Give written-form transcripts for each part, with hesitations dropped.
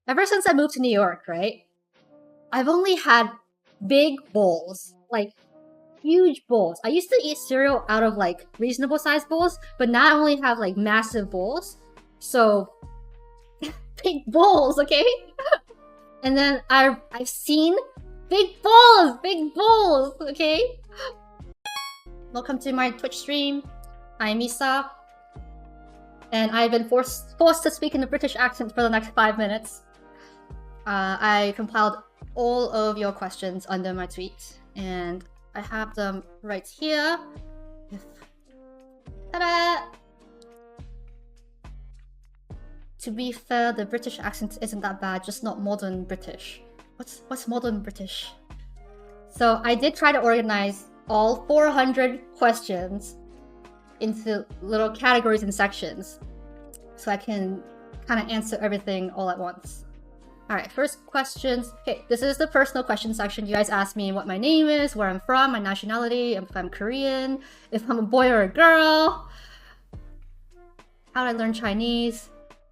ever since I moved to New York, right? I've only had big bowls, like huge bowls. I used to eat cereal out of like reasonable sized bowls, but now I only have like massive bowls. So big bowls, okay? And then I've seen big bowls, okay? Welcome to my Twitch stream. I'm Misa, and I've been forced to speak in a British accent for the next 5 minutes. I compiled all of your questions under my tweet, and I have them right here. Ta-da! To be fair, the British accent isn't that bad, just not modern British. What's modern British? So I did try to organize all 400 questions into little categories and sections, so I can kind of answer everything all at once. Alright, first questions. Okay, this is the personal question section. You guys asked me what my name is, where I'm from, my nationality, if I'm Korean, if I'm a boy or a girl, how did I learn Chinese.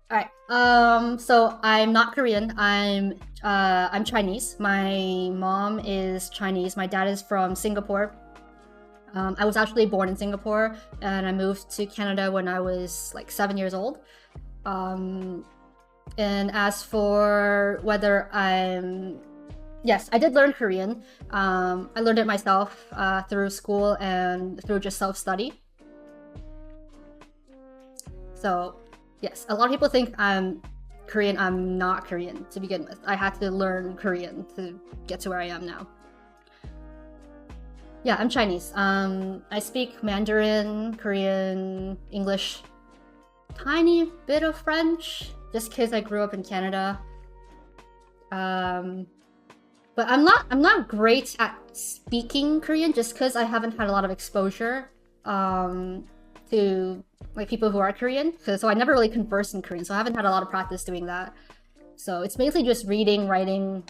Alright, so I'm not Korean, I'm Chinese. My mom is Chinese, my dad is from Singapore. I was actually born in Singapore, and I moved to Canada when I was like 7 years old. And as for whether yes, I did learn Korean. I learned it myself through school and through just self-study. So yes, a lot of people think I'm Korean. I'm not Korean to begin with. I had to learn Korean to get to where I am now. Yeah, I'm Chinese. I speak Mandarin, Korean, English, tiny bit of French, just because I grew up in Canada. But I'm not great at speaking Korean, just because I haven't had a lot of exposure to like people who are Korean. So I never really conversed in Korean, so I haven't had a lot of practice doing that. So it's basically just reading, writing,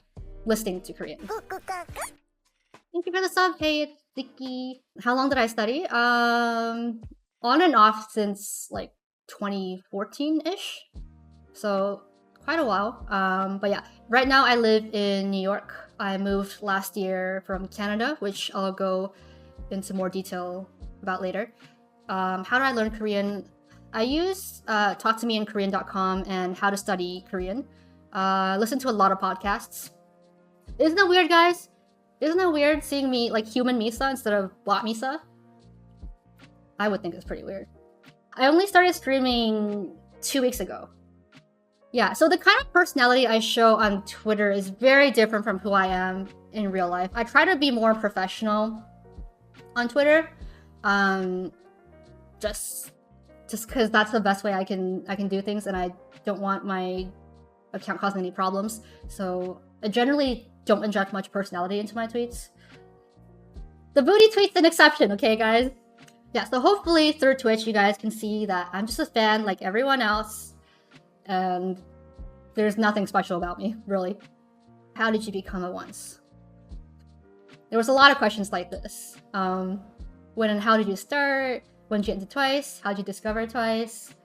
listening to Korean. Thank you for the sub. Hey, Vicky. How long did I study? On and off since like 2014-ish. So quite a while. But yeah, right now I live in New York. I moved last year from Canada, which I'll go into more detail about later. How did I learn Korean? I use talktomeinkorean.com and How to Study Korean. Listen to a lot of podcasts. Isn't that weird, guys? Isn't it weird seeing me like human Misa instead of bot Misa? I would think it's pretty weird. I only started streaming 2 weeks ago. Yeah, so the kind of personality I show on Twitter is very different from who I am in real life. I try to be more professional on Twitter, just because that's the best way I can do things, and I don't want my account causing any problems. So I generally don't inject much personality into my tweets. The booty tweet's an exception, okay, guys? Yeah, so hopefully through Twitch you guys can see that I'm just a fan like everyone else, and there's nothing special about me, really. How did you become a once? There was a lot of questions like this. When and how did you start? When did you get into Twice? How did you discover Twice?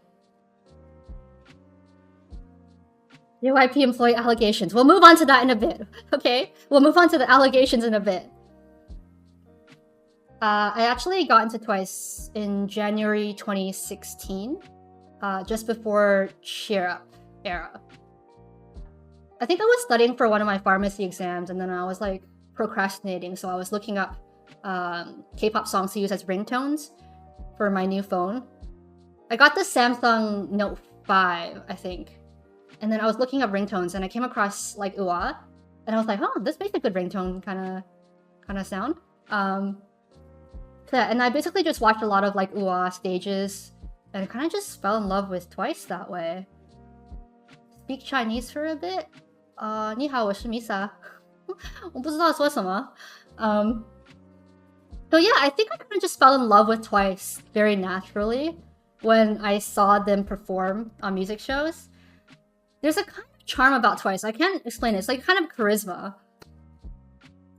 JYP employee allegations. We'll move on to that in a bit, okay? We'll move on to the allegations in a bit. I actually got into Twice in January 2016, just before Cheer Up era. I think I was studying for one of my pharmacy exams, and then I was like procrastinating, so I was looking up K-pop songs to use as ringtones for my new phone. I got the Samsung Note 5, I think. And then I was looking up ringtones, and I came across like UA, and I was like, oh, this makes a good ringtone kind of sound. Yeah, and I basically just watched a lot of like UA stages, and kind of just fell in love with Twice that way. Speak Chinese for a bit. 你好，我是 Misa. 我不知道说什么. So yeah, I think I kind of just fell in love with Twice very naturally when I saw them perform on music shows. There's a kind of charm about Twice. I can't explain it. It's like kind of charisma.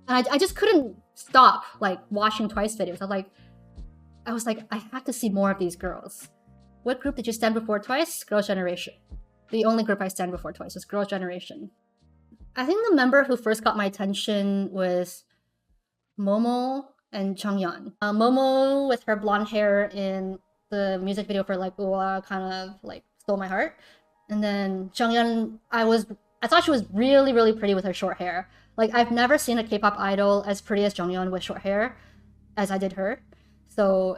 And I just couldn't stop like watching Twice videos. I was like, I have to see more of these girls. What group did you stand before Twice? Girls' Generation. the only group I stand before Twice was Girls' Generation. I think the member who first got my attention was Momo and Jeongyeon. Momo with her blonde hair in the music video for like Ua kind of like stole my heart. And then Jeongyeon, I thought she was really, really pretty with her short hair. Like, I've never seen a K-pop idol as pretty as Jeongyeon with short hair as I did her. So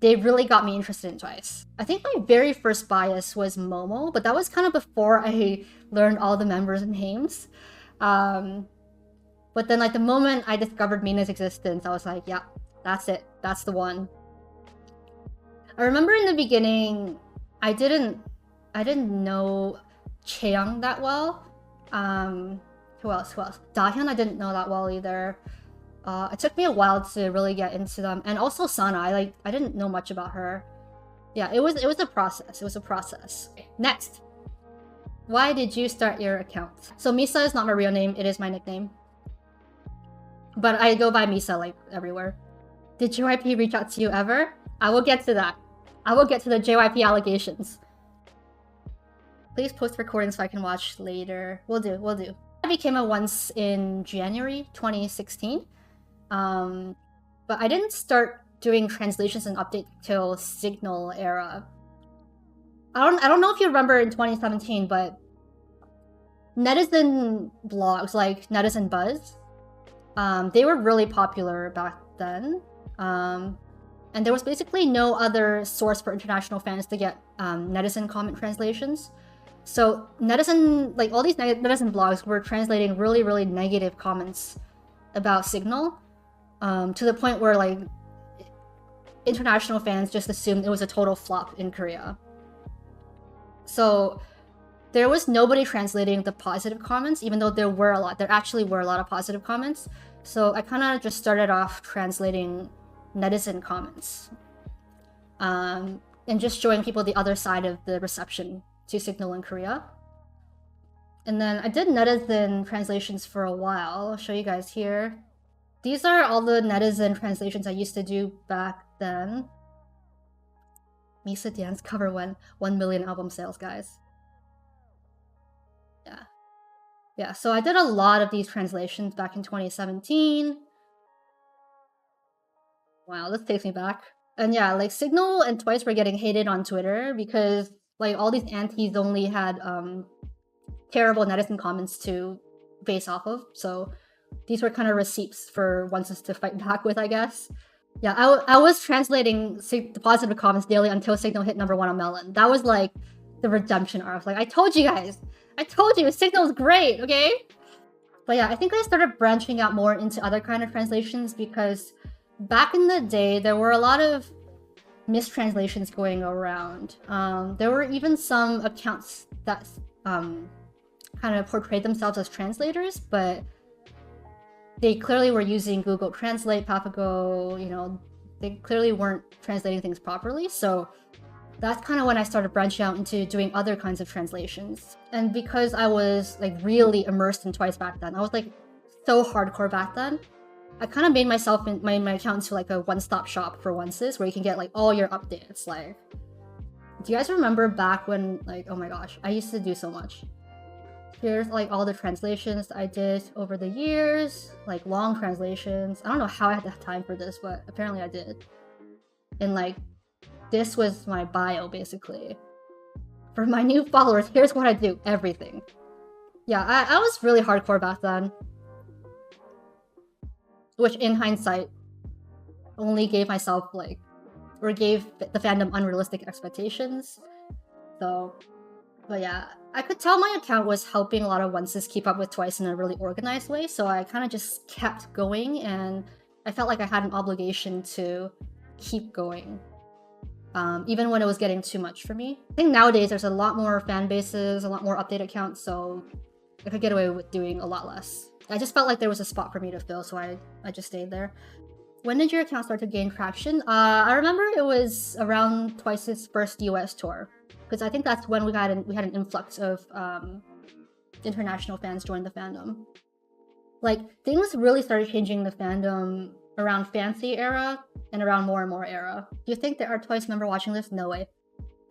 they really got me interested in Twice. I think my very first bias was Momo, but that was kind of before I learned all the members' names. But then like the moment I discovered Mina's existence, I was like, yeah, that's it. That's the one. I remember in the beginning, I didn't know Chaeyoung that well. Who else? Dahyun I didn't know that well either. It took me a while to really get into them. And also Sana, I didn't know much about her. Yeah, it was a process. It was a process. Next. Why did you start your account? So Misa is not my real name, it is my nickname. But I go by Misa like everywhere. Did JYP reach out to you ever? I will get to that. I will get to the JYP allegations. Please post recordings so I can watch later. Will do. I became a once in January 2016. But I didn't start doing translations and updates till Signal era. I don't know if you remember in 2017, but netizen blogs like Netizen Buzz, they were really popular back then. And there was basically no other source for international fans to get netizen comment translations. So netizen, like all these netizen blogs were translating really, really negative comments about Signal, to the point where like international fans just assumed it was a total flop in Korea. So there was nobody translating the positive comments, even though there actually were a lot of positive comments. So I kind of just started off translating netizen comments, and just showing people the other side of the reception to Signal in Korea. And then I did netizen translations for a while. I'll show you guys here. These are all the netizen translations I used to do back then. Misa Dance cover went 1 million album sales, guys. Yeah, so I did a lot of these translations back in 2017. Wow, this takes me back. And yeah, like Signal and Twice were getting hated on Twitter because like all these antis only had terrible netizen comments to base off of. So these were kind of receipts for onces to fight back with, I guess. Yeah, I was translating the positive comments daily until Signal hit #1 on Melon. That was like the redemption arc. Like, I told you guys! I told you! Signal's great, okay? But yeah, I think I started branching out more into other kind of translations because back in the day, there were a lot of mistranslations going around. There were even some accounts that kind of portrayed themselves as translators, but they clearly were using Google Translate, Papago, you know, they clearly weren't translating things properly. So that's kind of when I started branching out into doing other kinds of translations. And because I was like really immersed in Twice back then, I was like so hardcore back then, I kind of made myself in my account into like a one-stop shop for onces where you can get like all your updates. Like, do you guys remember back when, like, oh my gosh, I used to do so much. Here's like all the translations I did over the years, like long translations. I don't know how I had the time for this, but apparently I did. And like, this was my bio basically. For my new followers, here's what I do, everything. Yeah, I was really hardcore back then. Which in hindsight, only gave myself like, or gave the fandom unrealistic expectations. So, but yeah, I could tell my account was helping a lot of onces keep up with Twice in a really organized way, so I kind of just kept going, and I felt like I had an obligation to keep going, even when it was getting too much for me. I think nowadays there's a lot more fan bases, a lot more update accounts, so I could get away with doing a lot less. I just felt like there was a spot for me to fill, so I just stayed there. When did your account start to gain traction? I remember it was around Twice's first US tour, because I think that's when we had an influx of international fans join the fandom. Like, things really started changing the fandom around Fancy era and around More and More era. Do you think there are Twice members watching this? No way.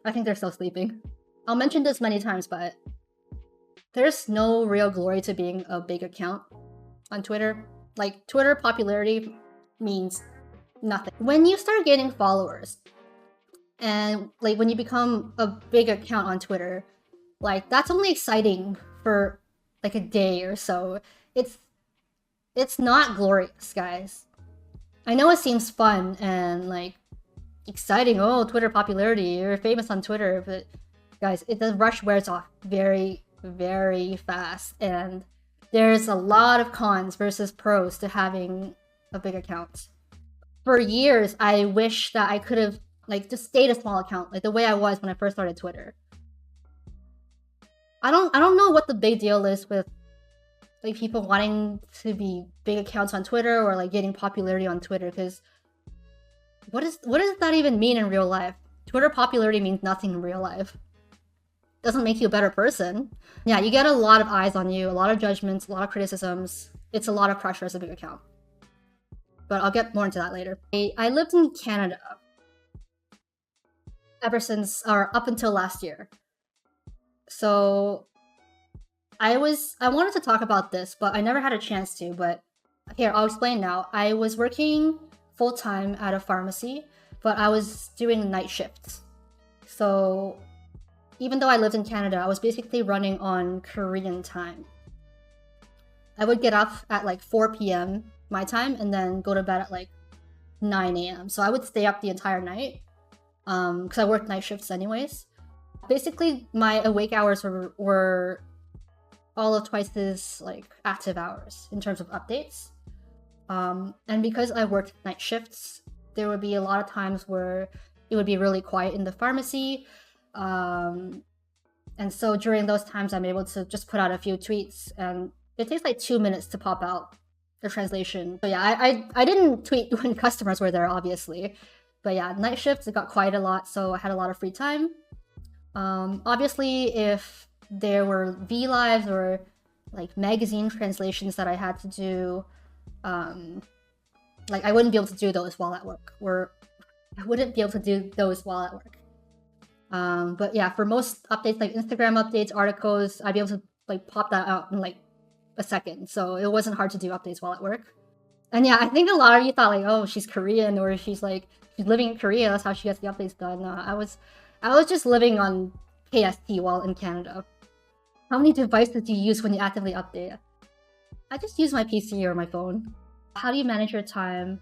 I think they're still sleeping. I'll mention this many times, but there's no real glory to being a big account on Twitter. Like, Twitter popularity means nothing. When you start getting followers, and like when you become a big account on Twitter, like that's only exciting for like a day or so. It's not glorious, guys. I know it seems fun and like exciting. Oh, Twitter popularity, you're famous on Twitter, but guys, the rush wears off very, very fast, and there's a lot of cons versus pros to having a big account. For years, I wish that I could have like just stayed a small account, like the way I was when I first started Twitter. I don't know what the big deal is with like people wanting to be big accounts on Twitter or like getting popularity on Twitter, because what does that even mean in real life? Twitter popularity means nothing in real life. Doesn't make you a better person. Yeah, you get a lot of eyes on you, a lot of judgments, a lot of criticisms. It's a lot of pressure as a big account. But I'll get more into that later. I lived in Canada ever since, or up until last year. So I wanted to talk about this, but I never had a chance to, but here, I'll explain now. I was working full-time at a pharmacy, but I was doing night shifts. So even though I lived in Canada, I was basically running on Korean time. I would get up at like 4 p.m. my time and then go to bed at like 9 a.m. So I would stay up the entire night because I worked night shifts anyways. Basically, my awake hours were all of Twice's like active hours in terms of updates. And because I worked night shifts, there would be a lot of times where it would be really quiet in the pharmacy. And so during those times, I'm able to just put out a few tweets, and it takes like 2 minutes to pop out the translation. So yeah, I didn't tweet when customers were there, obviously. But yeah, night shifts, it got quiet a lot, so I had a lot of free time. Obviously, if there were V-Lives or like magazine translations that I had to do, like I wouldn't be able to do those while at work, or I wouldn't be able to do those while at work. But yeah, for most updates, like Instagram updates, articles, I'd be able to like pop that out in like a second. So it wasn't hard to do updates while at work. And yeah, I think a lot of you thought like, oh, she's Korean, or she's living in Korea, that's how she gets the updates done. I was just living on KST while in Canada. How many devices do you use when you actively update? I just use my PC or my phone. How do you manage your time?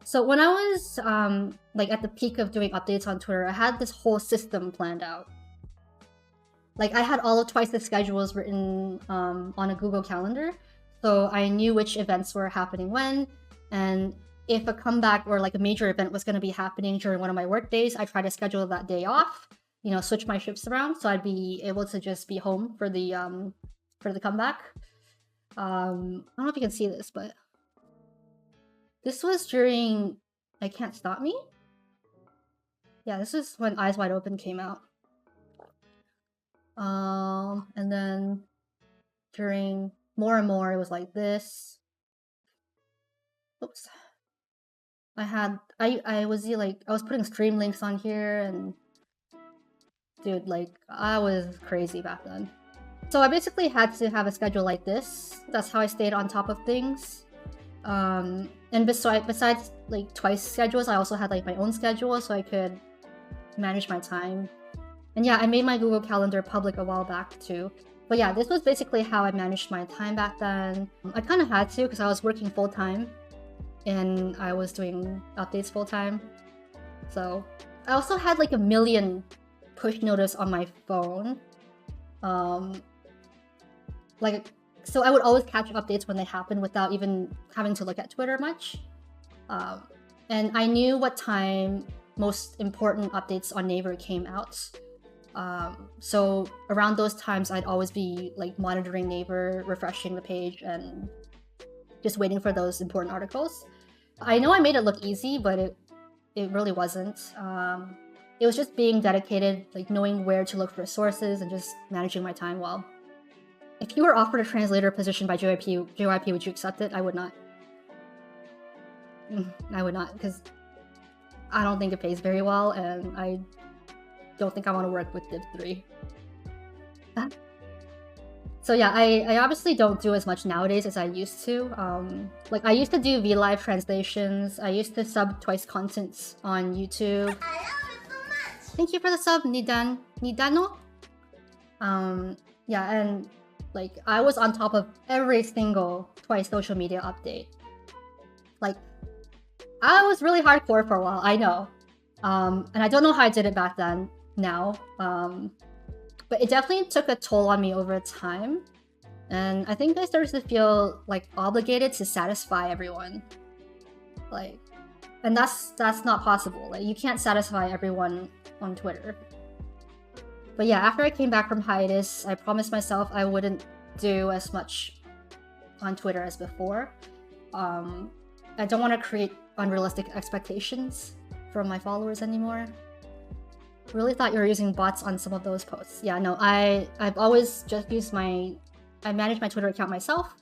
So when I was like at the peak of doing updates on Twitter, I had this whole system planned out. Like I had all of Twice's schedules written on a Google Calendar, so I knew which events were happening when, and if a comeback or like a major event was going to be happening during one of my work days, I try to schedule that day off. You know, switch my shifts around so I'd be able to just be home for the comeback. I don't know if you can see this, but this was during I Can't Stop Me. Yeah, this is when Eyes Wide Open came out. And then during More and More, it was like this. Oops. I was putting stream links on here, and dude, like I was crazy back then. So I basically had to have a schedule like this. That's how I stayed on top of things. And besides like Twice schedules, I also had like my own schedule so I could manage my time. And yeah, I made my Google Calendar public a while back too. But yeah, this was basically how I managed my time back then. I kind of had to because I was working full-time and I was doing updates full-time. So I also had like a million push notice on my phone. So I would always catch updates when they happen without even having to look at Twitter much. And I knew what time most important updates on Naver came out. So around those times, I'd always be like monitoring Naver, refreshing the page, and just waiting for those important articles. I know I made it look easy, but it really wasn't. It was just being dedicated, like knowing where to look for sources and just managing my time well. If you were offered a translator position by JYP, would you accept it? I would not. I would not, because I don't think it pays very well, and I don't think I want to work with Div3. So yeah, I obviously don't do as much nowadays as I used to. Like I used to do VLive translations. I used to sub Twice contents on YouTube. I love it so much. Thank you for the sub, Nidano. Yeah, and like I was on top of every single Twice social media update. Like I was really hardcore for a while, I know. And I don't know how I did it back then now. But it definitely took a toll on me over time. And I think I started to feel like obligated to satisfy everyone. Like, and that's not possible. Like you can't satisfy everyone on Twitter. But yeah, after I came back from hiatus, I promised myself I wouldn't do as much on Twitter as before. I don't want to create unrealistic expectations from my followers anymore. Really thought you were using bots on some of those posts. Yeah, no, I've always just used I manage my Twitter account myself.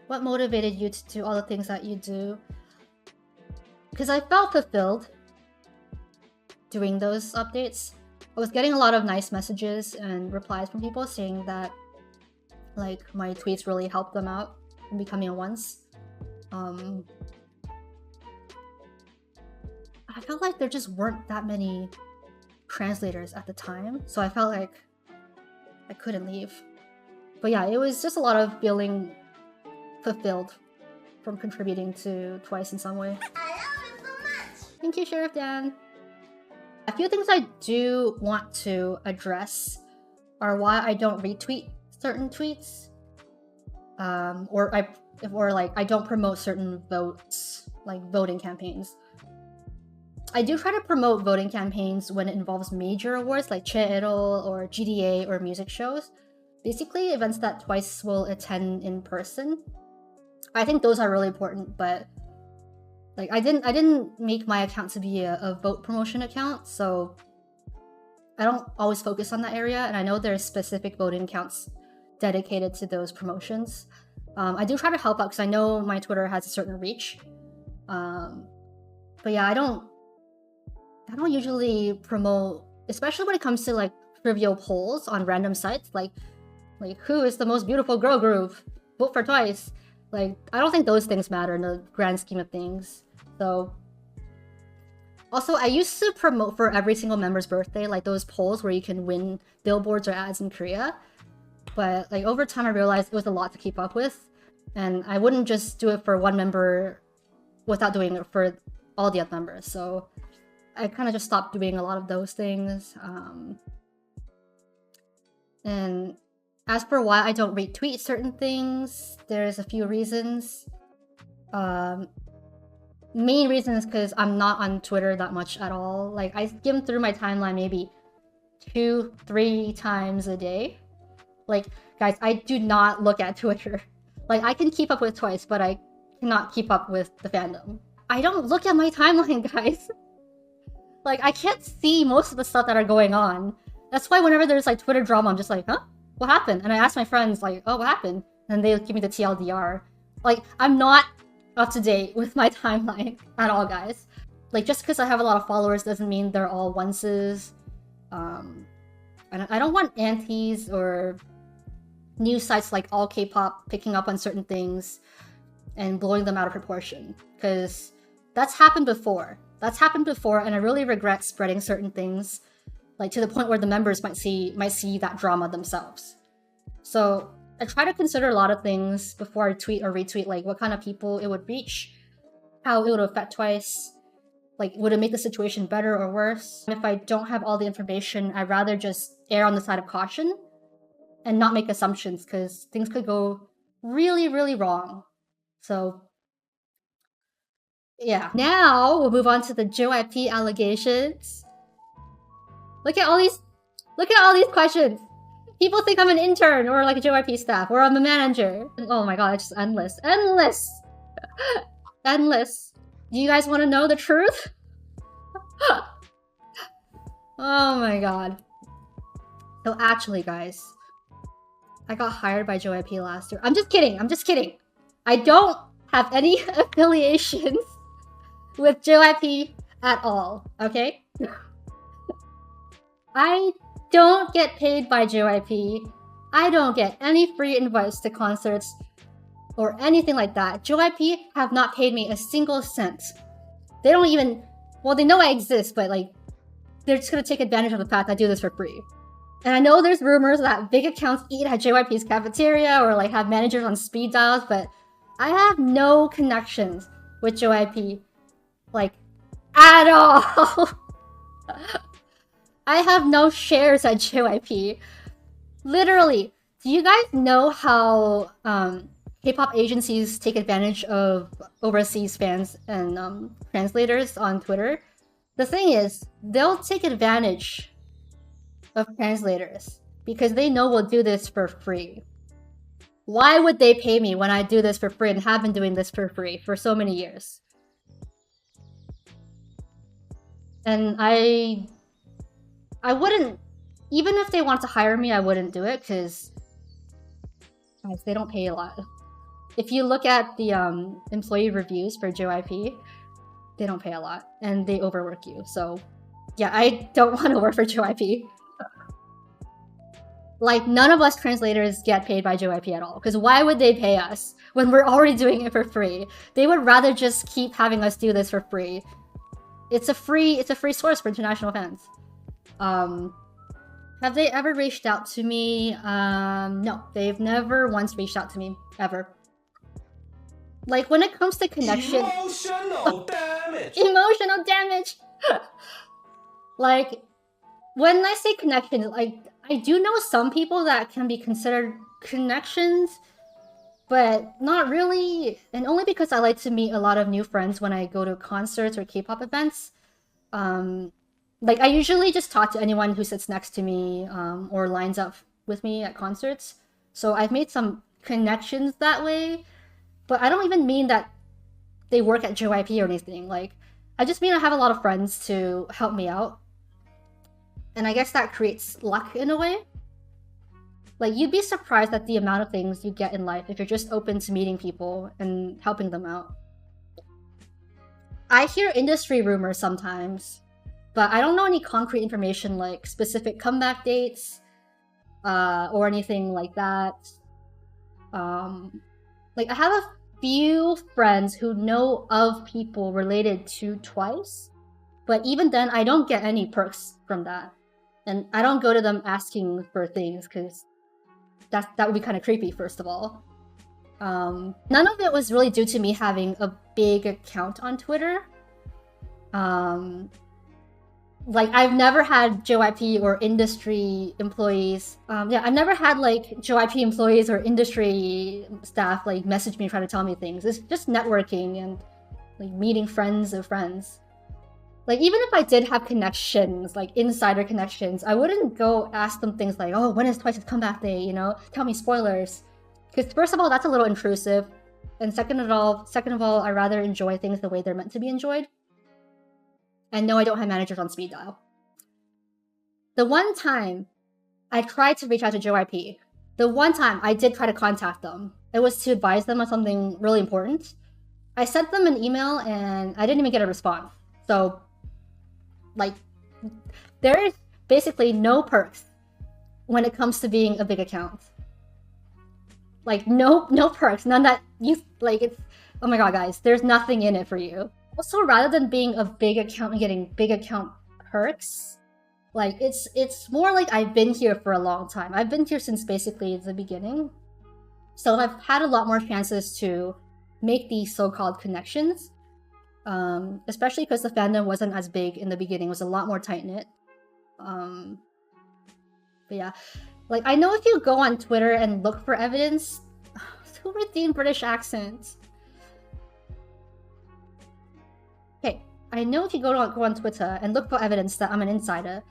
What motivated you to do all the things that you do? Because I felt fulfilled doing those updates. I was getting a lot of nice messages and replies from people saying that like my tweets really helped them out in becoming a once. I felt like there just weren't that many translators at the time, so I felt like I couldn't leave. But yeah, it was just a lot of feeling fulfilled from contributing to Twice in some way. I love it so much! Thank you, Sheriff Dan. A few things I do want to address are why I don't retweet certain tweets, or I don't promote certain votes, like voting campaigns. I do try to promote voting campaigns when it involves major awards like Cheero or GDA or music shows. Basically, events that Twice will attend in person. I think those are really important, but like I didn't make my account to be a vote promotion account, so I don't always focus on that area, and I know there's specific voting accounts dedicated to those promotions. I do try to help out because I know my Twitter has a certain reach. But yeah, I don't usually promote, especially when it comes to like trivial polls on random sites, like who is the most beautiful girl group? Vote for Twice. Like, I don't think those things matter in the grand scheme of things. So, also, I used to promote for every single member's birthday, like those polls where you can win billboards or ads in Korea. But like over time, I realized it was a lot to keep up with, and I wouldn't just do it for one member without doing it for all the other members. So I kind of just stopped doing a lot of those things. And as for why I don't retweet certain things, there's a few reasons. Main reason is because I'm not on Twitter that much at all. Like, I skim through my timeline maybe 2-3 times a day. Like, guys, I do not look at Twitter. Like, I can keep up with Twice, but I cannot keep up with the fandom. I don't look at my timeline, guys. Like, I can't see most of the stuff that are going on. That's why whenever there's, like, Twitter drama, I'm just like, huh? What happened? And I ask my friends, like, oh, what happened? And they give me the TLDR. Like, I'm not up to date with my timeline at all, guys. Like, just because I have a lot of followers doesn't mean they're all onces. And I don't want antis or news sites like All K-pop picking up on certain things and blowing them out of proportion. Because that's happened before. That's happened before, and I really regret spreading certain things, like to the point where the members might see that drama themselves. So I try to consider a lot of things before I tweet or retweet, like what kind of people it would reach, how it would affect Twice, like would it make the situation better or worse. If I don't have all the information, I'd rather just err on the side of caution and not make assumptions, because things could go really, really wrong. So yeah. Now we'll move on to the JYP allegations. Look at all these questions. People think I'm an intern or like a JYP staff or I'm a manager. Oh my god, it's just endless. Endless! Endless. Do you guys want to know the truth? Oh my god. So actually, guys, I got hired by JYP last year. I'm just kidding. I'm just kidding. I don't have any affiliations with JYP at all, okay? I don't get paid by JYP. I don't get any free invites to concerts or anything like that. JYP have not paid me a single cent. They don't even... Well, they know I exist, but like, they're just gonna take advantage of the fact I do this for free. And I know there's rumors that big accounts eat at JYP's cafeteria or like have managers on speed dials, but I have no connections with JYP, like, at all. I have no shares at JYP. Literally, do you guys know how K-pop agencies take advantage of overseas fans and translators on Twitter? The thing is, they'll take advantage of translators because they know we'll do this for free. Why would they pay me when I do this for free and have been doing this for free for so many years? And I wouldn't, even if they want to hire me, I wouldn't do it because they don't pay a lot. If you look at the employee reviews for JYP, they don't pay a lot and they overwork you. So yeah, I don't want to work for JYP. Like, none of us translators get paid by JYP at all, because why would they pay us when we're already doing it for free? They would rather just keep having us do this for free. It's a free source for international fans. Have they ever reached out to me? No, they've never once reached out to me, ever. Like, when it comes to connection... Emotional damage! Emotional damage! Like, when I say connection, like, I do know some people that can be considered connections, but not really, and only because I like to meet a lot of new friends when I go to concerts or K-pop events. Like, I usually just talk to anyone who sits next to me or lines up with me at concerts. So I've made some connections that way, but I don't even mean that they work at JYP or anything. Like, I just mean I have a lot of friends to help me out. And I guess that creates luck in a way. Like, you'd be surprised at the amount of things you get in life if you're just open to meeting people and helping them out. I hear industry rumors sometimes, but I don't know any concrete information like specific comeback dates or anything like that. Like, I have a few friends who know of people related to TWICE, but even then, I don't get any perks from that. And I don't go to them asking for things because that would be kind of creepy, first of all. None of it was really due to me having a big account on Twitter. Like, I've never had JYP or industry employees. Yeah, I've never had like JYP employees or industry staff like message me trying to tell me things. It's just networking and like meeting friends of friends. Like, even if I did have connections, like insider connections, I wouldn't go ask them things like, oh, when is TWICE's comeback day, you know? Tell me spoilers. Because first of all, that's a little intrusive. And second of all, I rather enjoy things the way they're meant to be enjoyed. And no, I don't have managers on speed dial. The one time I tried to reach out to JYP, the one time I did try to contact them, it was to advise them on something really important. I sent them an email and I didn't even get a response. So, like, there is basically no perks when it comes to being a big account. Like, no perks, none that you, like, it's, oh my god, guys, there's nothing in it for you. Also, rather than being a big account and getting big account perks, like, it's more like I've been here for a long time. I've been here since basically the beginning. So I've had a lot more chances to make these so-called connections. Especially because the fandom wasn't as big in the beginning, it was a lot more tight-knit. But yeah, like, I know if you go on Twitter and look for evidence to redeem British accents. Okay, I know if you go on Twitter and look for evidence that I'm an insider,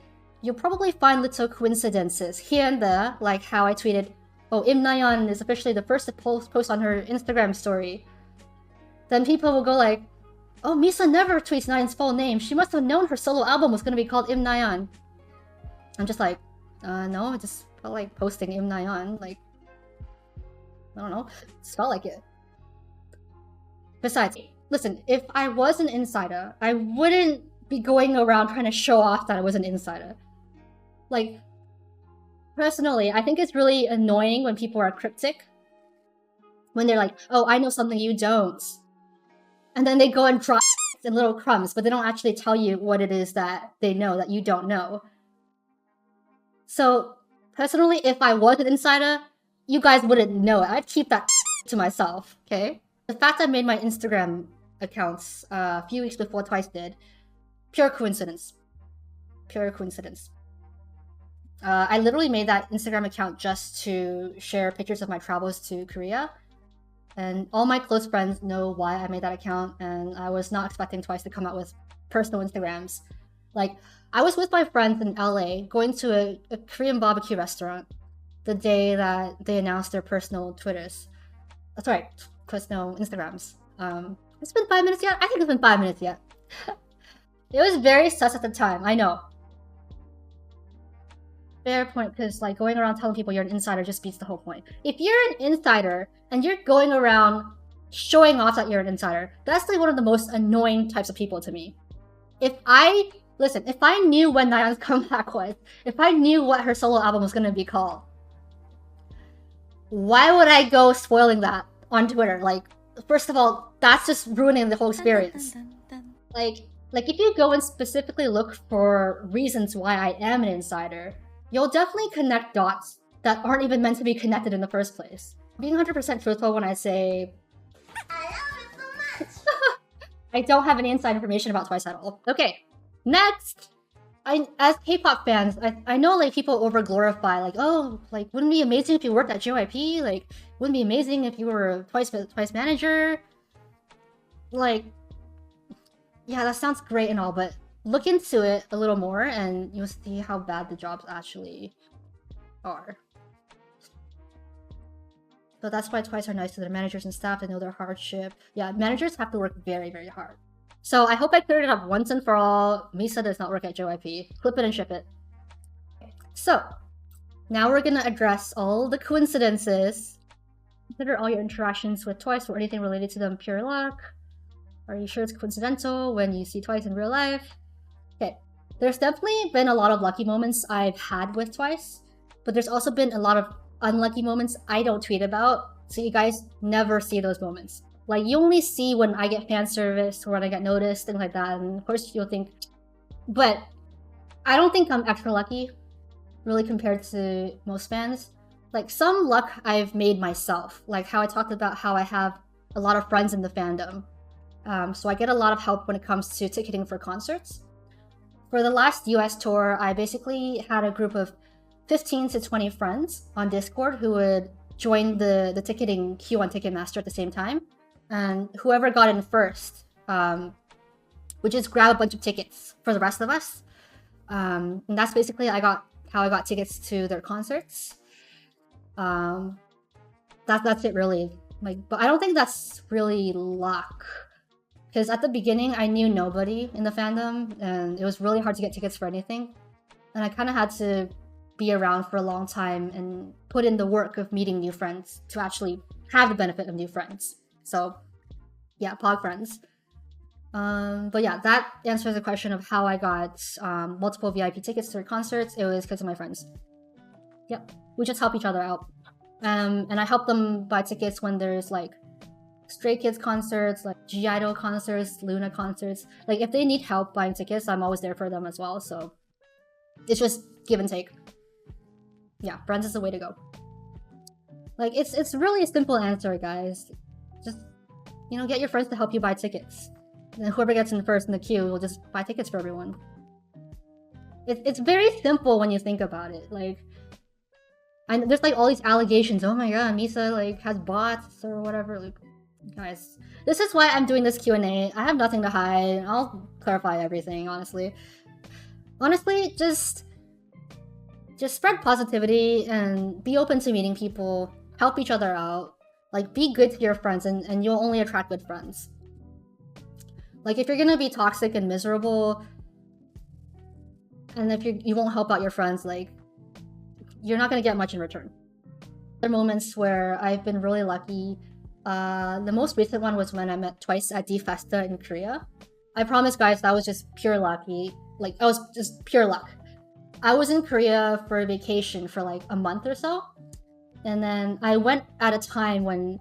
you'll probably find little coincidences here and there, like how I tweeted, oh, Im Na-yeon is officially the first to post on her Instagram story. Then people will go like, oh, Misa never tweets Na-yeon's full name. She must have known her solo album was gonna be called Im Na-yeon. I'm just like, no, I just felt like posting Im Na-yeon. Like, I don't know, it just felt like it. Besides, listen, if I was an insider, I wouldn't be going around trying to show off that I was an insider. Like, personally, I think it's really annoying when people are cryptic. When they're like, oh, I know something you don't. And then they go and drop in little crumbs, but they don't actually tell you what it is that they know that you don't know. So, personally, if I was an insider, you guys wouldn't know it. I'd keep that to myself, okay? The fact I made my Instagram accounts a few weeks before Twice did, pure coincidence. Pure coincidence. I literally made that Instagram account just to share pictures of my travels to Korea. And all my close friends know why I made that account, and I was not expecting Twice to come out with personal Instagrams. Like, I was with my friends in LA going to a Korean barbecue restaurant the day that they announced their personal Twitters. That's right, personal Instagrams. It's been 5 minutes yet? I think it's been 5 minutes yet. It was very sus at the time, I know. Fair point, because like going around telling people you're an insider just beats the whole point. If you're an insider and you're going around showing off that you're an insider, that's like one of the most annoying types of people to me. If I knew when Nayeon's comeback was, if I knew what her solo album was gonna be called, why would I go spoiling that on Twitter? Like, first of all, that's just ruining the whole experience. Like if you go and specifically look for reasons why I am an insider, you'll definitely connect dots that aren't even meant to be connected in the first place. Being 100% truthful when I say I love it so much. I don't have any inside information about Twice at all. Okay, next. As K-pop fans, I know like people over glorify like, oh, like wouldn't it be amazing if you worked at JYP? Like, wouldn't it be amazing if you were a Twice manager? Like, yeah, that sounds great and all, but look into it a little more and you'll see how bad the jobs actually are. So that's why Twice are nice to their managers and staff. They know their hardship. Yeah, managers have to work very, very hard. So I hope I cleared it up once and for all. Misa does not work at JYP. Clip it and ship it. So, now we're gonna address all the coincidences. Consider all your interactions with Twice or anything related to them pure luck. Are you sure it's coincidental when you see Twice in real life? Okay, there's definitely been a lot of lucky moments I've had with Twice, but there's also been a lot of unlucky moments I don't tweet about, so you guys never see those moments. Like, you only see when I get fan service or when I get noticed, things like that, and of course you'll think... But I don't think I'm extra lucky, really, compared to most fans. Like, some luck I've made myself, like how I talked about how I have a lot of friends in the fandom. So I get a lot of help when it comes to ticketing for concerts. For the last US tour, I basically had a group of 15 to 20 friends on Discord who would join the ticketing queue on Ticketmaster at the same time. And whoever got in first would just grab a bunch of tickets for the rest of us. And that's basically how I got tickets to their concerts. That's it really. Like, but I don't think that's really luck. Because at the beginning, I knew nobody in the fandom, and it was really hard to get tickets for anything. And I kind of had to be around for a long time and put in the work of meeting new friends to actually have the benefit of new friends. So, yeah, Pog friends. But yeah, that answers the question of how I got multiple VIP tickets to their concerts. It was because of my friends. Yep, we just help each other out. And I help them buy tickets when there's like Stray Kids concerts, like G-Idol concerts, Luna concerts. Like, if they need help buying tickets, I'm always there for them as well, so it's just give and take. Yeah, friends is the way to go. Like, it's really a simple answer, guys. Just, you know, get your friends to help you buy tickets. And then whoever gets in first in the queue will just buy tickets for everyone. It's very simple when you think about it. Like, there's like all these allegations. Oh my god, Misa like has bots or whatever. Like, guys, this is why I'm doing this Q&A. I have nothing to hide. I'll clarify everything, honestly. Honestly, just spread positivity and be open to meeting people. Help each other out. Like, be good to your friends and you'll only attract good friends. Like, if you're gonna be toxic and miserable, and if you won't help out your friends, like, you're not gonna get much in return. There are moments where I've been really lucky. The most recent one was when I met Twice at D-Festa in Korea. I promise, guys, that was just pure lucky. Like, that was just pure luck. I was in Korea for vacation for like a month or so. And then I went at a time when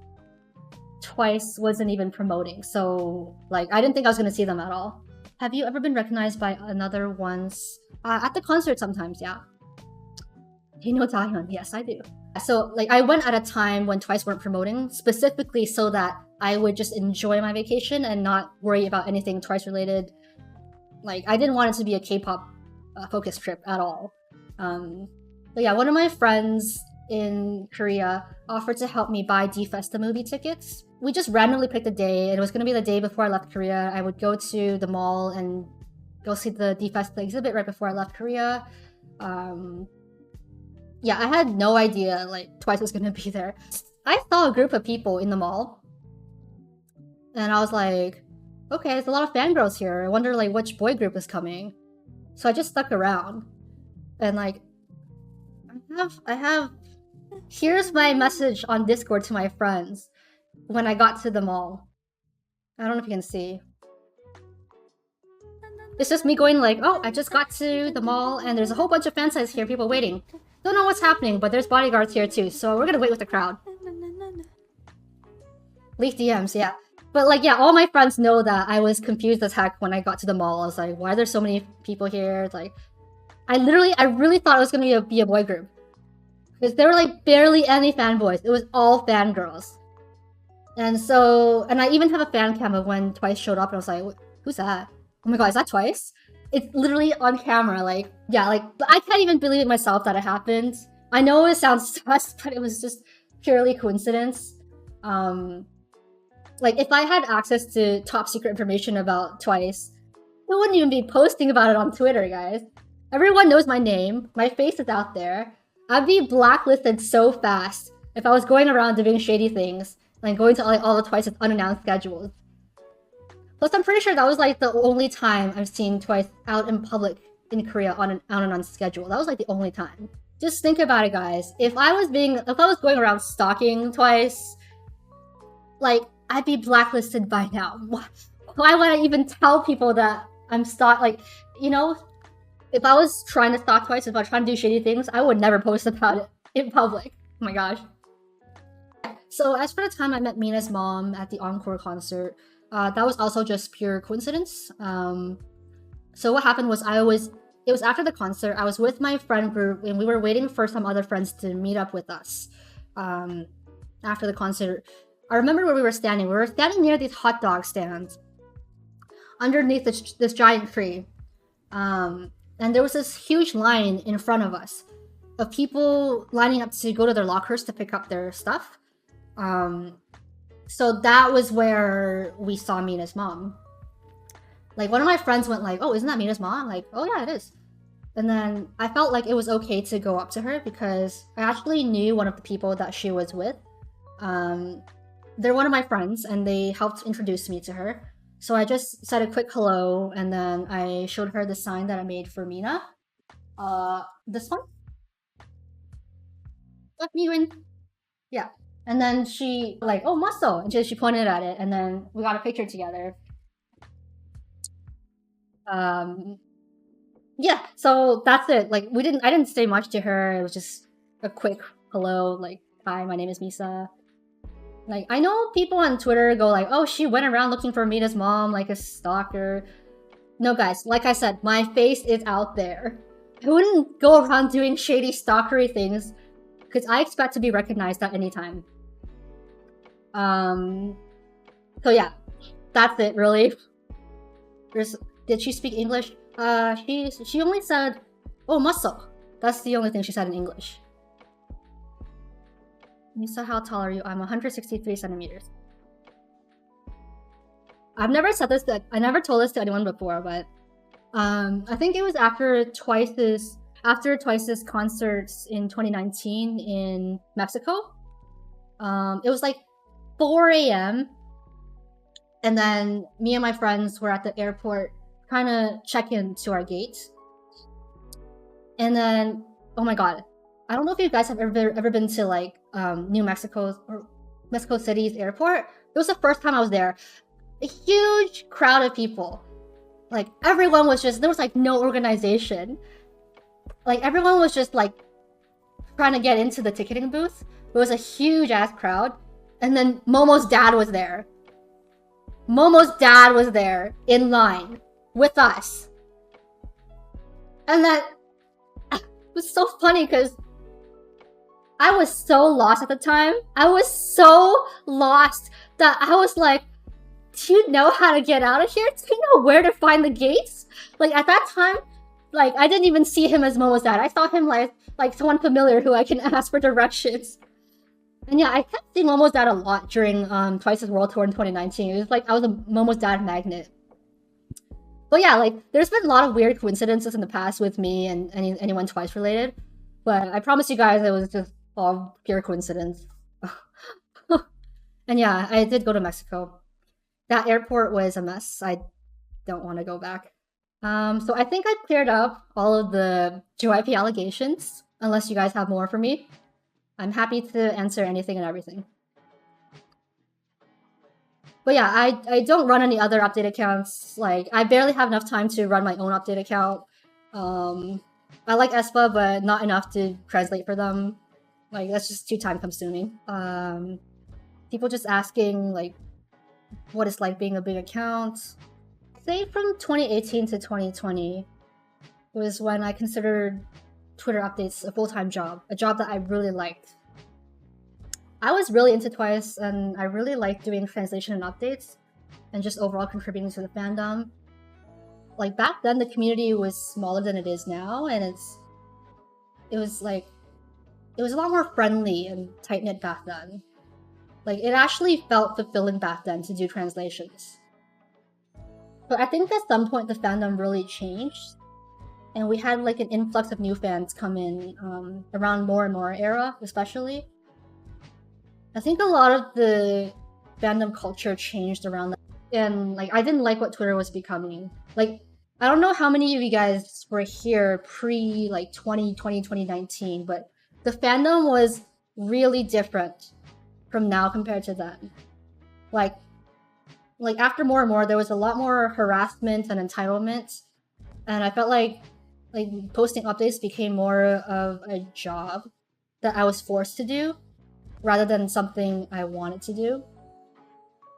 Twice wasn't even promoting. So like I didn't think I was gonna see them at all. Have you ever been recognized by another once? At the concert sometimes, yeah. You know Taehyun, yes I do. So like I went at a time when Twice weren't promoting, specifically so that I would just enjoy my vacation and not worry about anything Twice related. Like I didn't want it to be a K-pop focused trip at all. But yeah, one of my friends in Korea offered to help me buy D-Festa movie tickets. We just randomly picked a day. It was going to be the day before I left Korea. I would go to the mall and go see the D-Festa exhibit right before I left Korea. Yeah, I had no idea like Twice was going to be there. I saw a group of people in the mall and I was like, okay, there's a lot of fangirls here. I wonder like which boy group is coming. So I just stuck around and like I have here's my message on Discord to my friends when I got to the mall. I don't know if you can see. It's just me going like, oh, I just got to the mall and there's a whole bunch of fan sites here, people waiting. Don't know what's happening, but there's bodyguards here too, so we're gonna wait with the crowd. Leak DMs, yeah. But like, yeah, all my friends know that I was confused as heck when I got to the mall. I was like, why are there so many people here? It's like, I really thought it was gonna be a boy group. Because there were like barely any fanboys. It was all fangirls. And so, and I even have a fan cam of when Twice showed up and I was like, who's that? Oh my god, is that Twice? It's literally on camera, like, yeah, like, but I can't even believe it myself that it happened. I know it sounds sus, but it was just purely coincidence. Like, if I had access to top secret information about Twice, I wouldn't even be posting about it on Twitter, guys. Everyone knows my name, my face is out there. I'd be blacklisted so fast if I was going around doing shady things, like going to all the Twice's unannounced schedules. Plus, I'm pretty sure that was like the only time I've seen Twice out in public in Korea on an unannounced schedule. That was like the only time. Just think about it, guys. If I was going around stalking Twice, like I'd be blacklisted by now. Why would I even tell people that I'm like, you know? If I was trying to stalk Twice, if I was trying to do shady things, I would never post about it in public. Oh my gosh. So as for the time I met Mina's mom at the Encore concert, that was also just pure coincidence. So what happened was it was after the concert, I was with my friend group and we were waiting for some other friends to meet up with us. After the concert, I remember where we were standing. We were standing near these hot dog stands underneath this giant tree. And there was this huge line in front of us of people lining up to go to their lockers to pick up their stuff. So that was where we saw Mina's mom. Like, one of my friends went like, oh, isn't that Mina's mom? I'm like, oh yeah, it is. And then I felt like it was okay to go up to her because I actually knew one of the people that she was with. They're one of my friends and they helped introduce me to her. So I just said a quick hello and then I showed her the sign that I made for Mina. This one? Let me win. Yeah. And then she like, oh, muscle. And she pointed at it and then we got a picture together. Yeah, so that's it. Like I didn't say much to her. It was just a quick hello, like, hi, my name is Misa. Like, I know people on Twitter go like, oh, she went around looking for Mina's mom like a stalker. No, guys, like I said, my face is out there. I wouldn't go around doing shady stalkery things because I expect to be recognized at any time. So yeah, that's it, really. Did she speak English? She only said, oh, muscle. That's the only thing she said in English. Misa, how tall are you? I'm 163 centimeters. I've never said this, I never told this to anyone before, but I think it was after Twice's concerts in 2019 in Mexico. It was like 4 a.m. and then me and my friends were at the airport trying to check in to our gate. And then, oh my god, I don't know if you guys have ever been to like New Mexico or Mexico City's airport. It was the first time I was there. A huge crowd of people. Like, everyone was just, there was like no organization. like everyone was just like trying to get into the ticketing booth. It was a huge ass crowd, and then Momo's dad was there. Momo's dad was there in line with us, and that was so funny because I was so lost at the time. I was so lost that I was like, do you know how to get out of here? Do you know where to find the gates? Like at that time, like I didn't even see him as Momo's dad. I saw him like someone familiar who I can ask for directions. And yeah, I kept seeing Momo's dad a lot during Twice's World Tour in 2019. It was like I was a Momo's dad magnet. But yeah, like there's been a lot of weird coincidences in the past with me and anyone Twice related. But I promise you guys it was just all pure coincidence. And yeah, I did go to Mexico. That airport was a mess. I don't want to go back. So I think I cleared up all of the JYP allegations, unless you guys have more for me. I'm happy to answer anything and everything. But yeah, I don't run any other update accounts. Like, I barely have enough time to run my own update account. I like aespa, but not enough to translate for them. Like, that's just too time consuming. People just asking, like, what it's like being a big account. Say from 2018 to 2020 was when I considered Twitter updates a full-time job, a job that I really liked. I was really into Twice, and I really liked doing translation and updates, and just overall contributing to the fandom. Like back then, the community was smaller than it is now, and it was a lot more friendly and tight-knit back then. Like, it actually felt fulfilling back then to do translations. But I think at some point the fandom really changed, and we had like an influx of new fans come in around More and More era, especially. I think a lot of the fandom culture changed around that, and like I didn't like what Twitter was becoming. Like, I don't know how many of you guys were here pre like 2020, 2019, but the fandom was really different from now compared to then. Like after More and More, there was a lot more harassment and entitlement, and I felt like posting updates became more of a job that I was forced to do rather than something I wanted to do.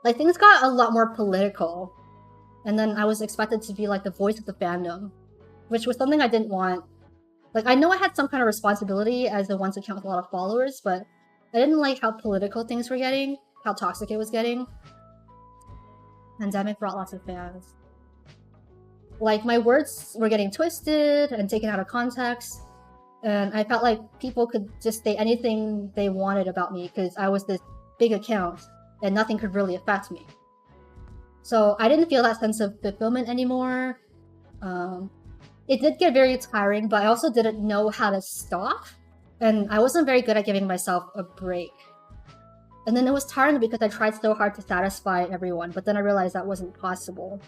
Like, things got a lot more political, and then I was expected to be like the voice of the fandom, which was something I didn't want. Like, I know I had some kind of responsibility as the once account with a lot of followers, but I didn't like how political things were getting, how toxic it was getting. Pandemic brought lots of fans. Like, my words were getting twisted and taken out of context, and I felt like people could just say anything they wanted about me because I was this big account and nothing could really affect me. So I didn't feel that sense of fulfillment anymore. It did get very tiring, but I also didn't know how to stop, and I wasn't very good at giving myself a break. And then it was tiring because I tried so hard to satisfy everyone, but then I realized that wasn't possible.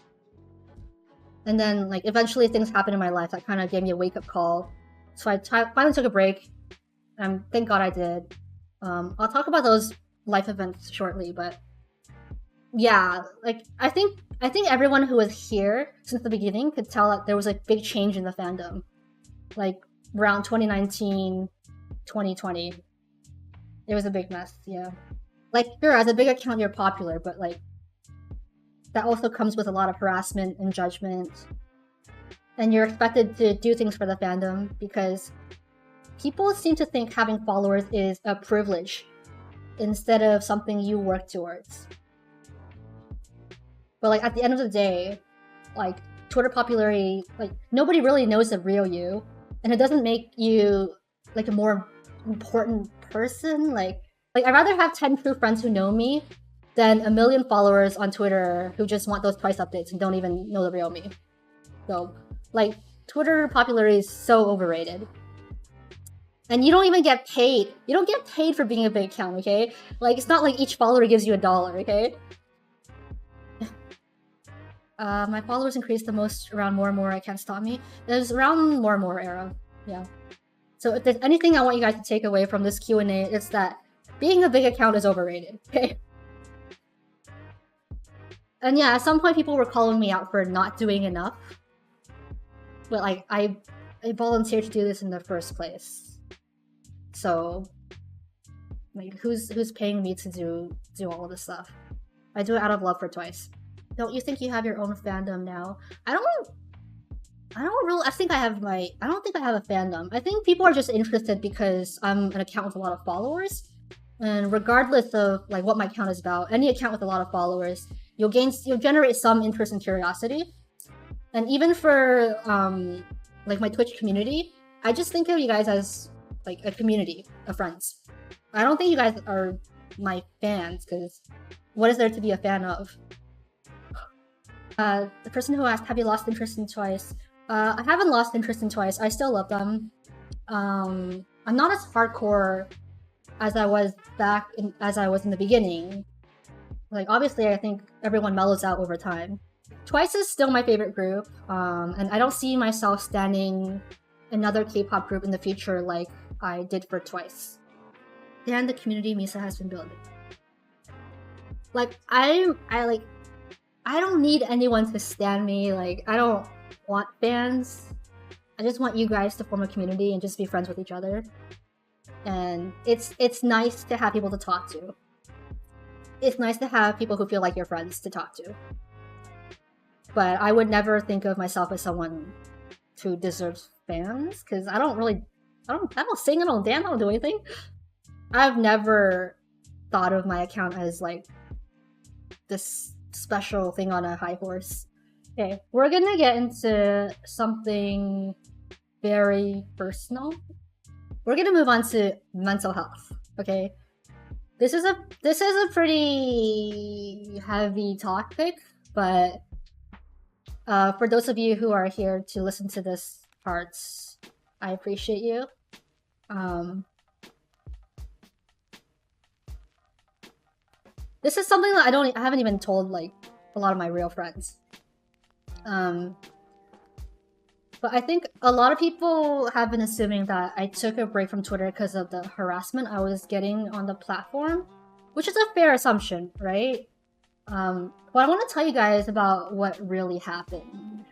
And then, like, eventually things happened in my life that kind of gave me a wake-up call. So I finally took a break, and thank God I did. I'll talk about those life events shortly, but yeah, like, I think everyone who was here since the beginning could tell that there was a big change in the fandom. Like, around 2019, 2020. It was a big mess, yeah. Like, sure, as a big account, you're popular, but, like, that also comes with a lot of harassment and judgment. And you're expected to do things for the fandom because people seem to think having followers is a privilege instead of something you work towards. But, like, at the end of the day, like, Twitter popularity, like, nobody really knows the real you, and it doesn't make you, like, a more important person. Like I'd rather have 10 true friends who know me than a million followers on Twitter who just want those Twice updates and don't even know the real me. So, like, Twitter popularity is so overrated. And you don't even get paid. You don't get paid for being a big account, okay? Like, it's not like each follower gives you $1, okay? My followers increased the most around More and More. I Can't Stop Me. It was around More and More era, yeah. So if there's anything I want you guys to take away from this Q&A, it's that being a big account is overrated, okay? And yeah, at some point people were calling me out for not doing enough. But like, I volunteered to do this in the first place. So, like, who's paying me to do all of this stuff? I do it out of love for Twice. Don't you think you have your own fandom now? I don't really. I think I have my. I don't think I have a fandom. I think people are just interested because I'm an account with a lot of followers, and regardless of like what my account is about, any account with a lot of followers, you'll generate some interest and curiosity. And even for like my Twitch community, I just think of you guys as like a community of friends. I don't think you guys are my fans, because what is there to be a fan of? The person who asked, have you lost interest in Twice? I haven't lost interest in Twice. I still love them. I'm not as hardcore as I was in the beginning. Like, obviously, I think everyone mellows out over time. Twice is still my favorite group, and I don't see myself standing another K-pop group in the future like I did for Twice. And the community Misa has been building. Like, I don't need anyone to stan me. Like, I don't want fans. I just want you guys to form a community and just be friends with each other. And it's nice to have people to talk to. It's nice to have people who feel like your friends to talk to. But I would never think of myself as someone who deserves fans, because I don't sing, I don't dance, I don't do anything. I've never thought of my account as like this special thing on a high horse. Okay, we're gonna get into something very personal. We're gonna move on to mental health. Okay, this is a pretty heavy topic, but for those of you who are here to listen to this parts, I appreciate you. This is something that I haven't even told like a lot of my real friends. But I think a lot of people have been assuming that I took a break from Twitter because of the harassment I was getting on the platform, which is a fair assumption, right? But I want to tell you guys about what really happened.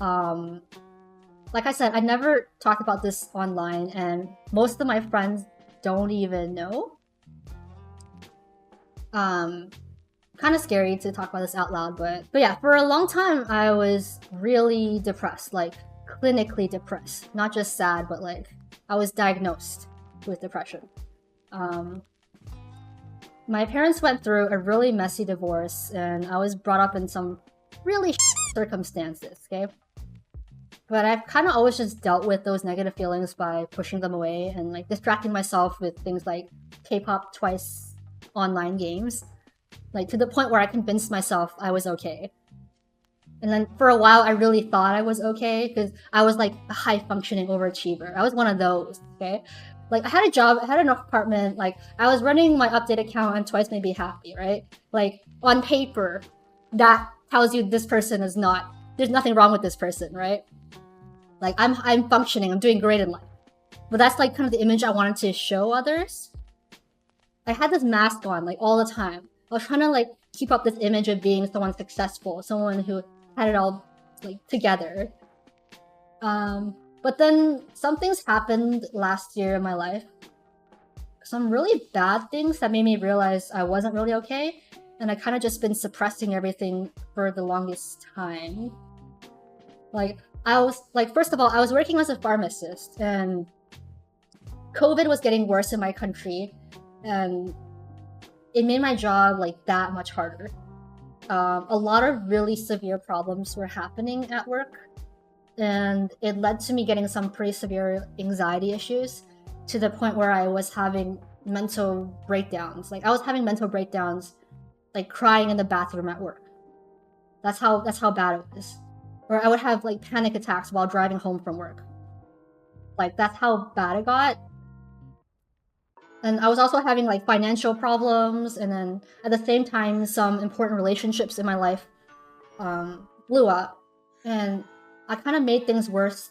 Like I said, I never talked about this online, and most of my friends don't even know. Kind of scary to talk about this out loud, but yeah, for a long time I was really depressed, like clinically depressed, not just sad, but like I was diagnosed with depression. My parents went through a really messy divorce, and I was brought up in some really circumstances, okay? But I've kind of always just dealt with those negative feelings by pushing them away and like distracting myself with things like K-pop Twice online games. Like, to the point where I convinced myself I was okay. And then for a while, I really thought I was okay, because I was like a high-functioning overachiever. I was one of those, okay? Like, I had a job, I had an apartment, like, I was running my update account and Twice made me happy, right? Like, on paper, that tells you this person is not, there's nothing wrong with this person, right? Like, I'm functioning, I'm doing great in life. But that's like kind of the image I wanted to show others. I had this mask on, like, all the time. I was trying to like keep up this image of being someone successful, someone who had it all like together. But then some things happened last year in my life. Some really bad things that made me realize I wasn't really okay, and I kind of just been suppressing everything for the longest time. Like, I was like, first of all, I was working as a pharmacist, and COVID was getting worse in my country, and it made my job like that much harder. A lot of really severe problems were happening at work, and it led to me getting some pretty severe anxiety issues, to the point where I was having mental breakdowns. Like, I was having mental breakdowns, like crying in the bathroom at work. That's how bad it was. Or I would have like panic attacks while driving home from work. Like, that's how bad it got. And I was also having like financial problems, and then at the same time, some important relationships in my life blew up. And I kind of made things worse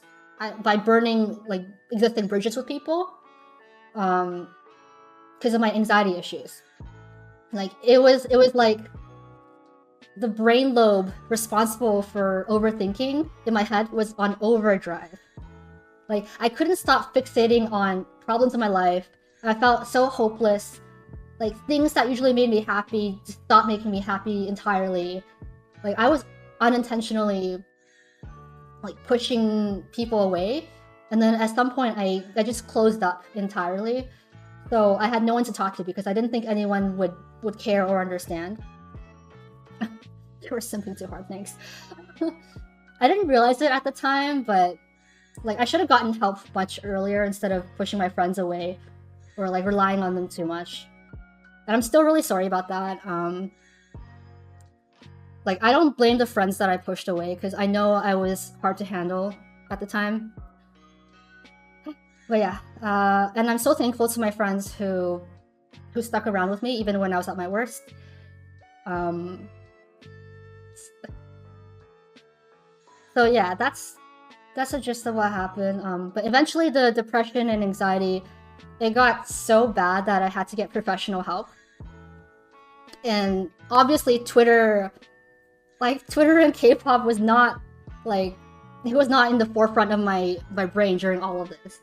by burning like existing bridges with people because of my anxiety issues. Like, it was like the brain lobe responsible for overthinking in my head was on overdrive. Like, I couldn't stop fixating on problems in my life. I felt so hopeless. Like, things that usually made me happy just stopped making me happy entirely. Like, I was unintentionally, like, pushing people away. And then at some point, I just closed up entirely. So I had no one to talk to because I didn't think anyone would care or understand. You were simping too hard, thanks. I didn't realize it at the time, but like I should have gotten help much earlier instead of pushing my friends away or like relying on them too much. And I'm still really sorry about that. Like, I don't blame the friends that I pushed away because I know I was hard to handle at the time. But yeah, and I'm so thankful to my friends who stuck around with me even when I was at my worst. So yeah, that's the gist of what happened. But eventually the depression and anxiety, it got so bad that I had to get professional help. And obviously Twitter and K-pop was not like, it was not in the forefront of my brain during all of this.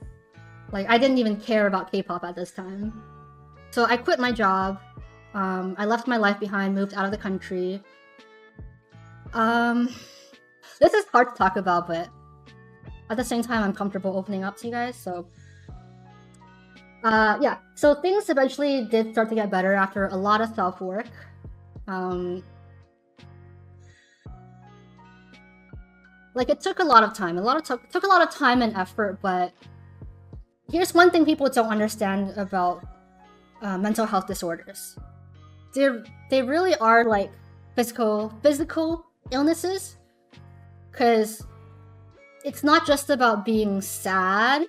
Like, I didn't even care about K-pop at this time. So I quit my job. I left my life behind, moved out of the country. This is hard to talk about, but at the same time, I'm comfortable opening up to you guys, so... yeah, so things eventually did start to get better after a lot of self-work. Like, it took a lot of time. Took a lot of time and effort, but here's one thing people don't understand about mental health disorders. They really are like physical illnesses, because it's not just about being sad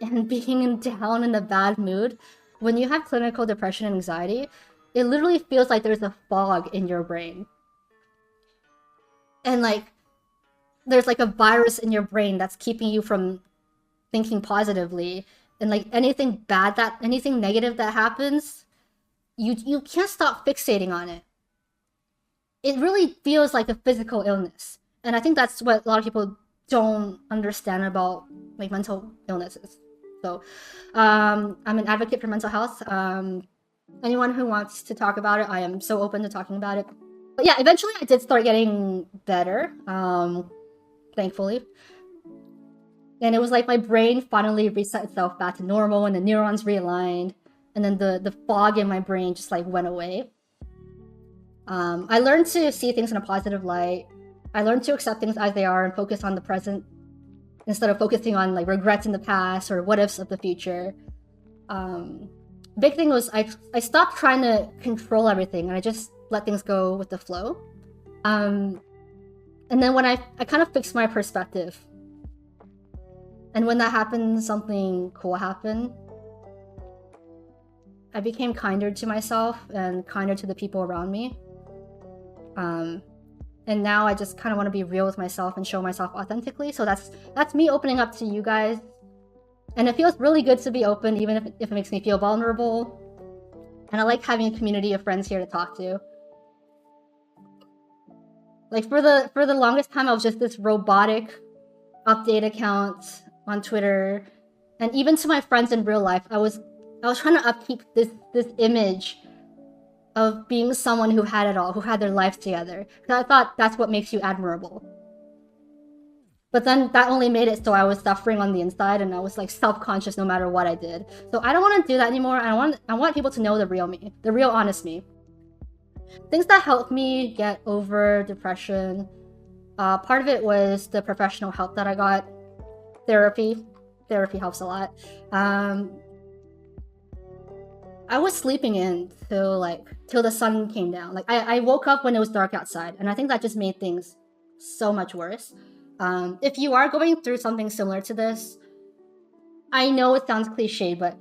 and being down in a bad mood. When you have clinical depression and anxiety, it literally feels like there's a fog in your brain. And like, there's like a virus in your brain that's keeping you from thinking positively. And like anything negative that happens, you can't stop fixating on it. It really feels like a physical illness. And I think that's what a lot of people don't understand about like mental illnesses. So I'm an advocate for mental health. Anyone who wants to talk about it, I am so open to talking about it. But yeah, eventually I did start getting better, thankfully. And it was like my brain finally reset itself back to normal and the neurons realigned. And then the fog in my brain just like went away. I learned to see things in a positive light. I learned to accept things as they are and focus on the present instead of focusing on like regrets in the past or what ifs of the future. Big thing was I stopped trying to control everything and I just let things go with the flow. And then when I kind of fixed my perspective. And when that happened, something cool happened. I became kinder to myself and kinder to the people around me. And now I just kind of want to be real with myself and show myself authentically. So that's me opening up to you guys. And it feels really good to be open, even if it makes me feel vulnerable. And I like having a community of friends here to talk to. Like for the longest time, I was just this robotic update account on Twitter. And even to my friends in real life, I was trying to upkeep this image of being someone who had it all, who had their life together. Because I thought that's what makes you admirable. But then that only made it so I was suffering on the inside and I was like self-conscious no matter what I did. So I don't want to do that anymore. I want people to know the real me, the real honest me. Things that helped me get over depression, part of it was the professional help that I got. Therapy helps a lot. I was sleeping in till the sun came down. Like I woke up when it was dark outside, and I think that just made things so much worse. If you are going through something similar to this, I know it sounds cliche, but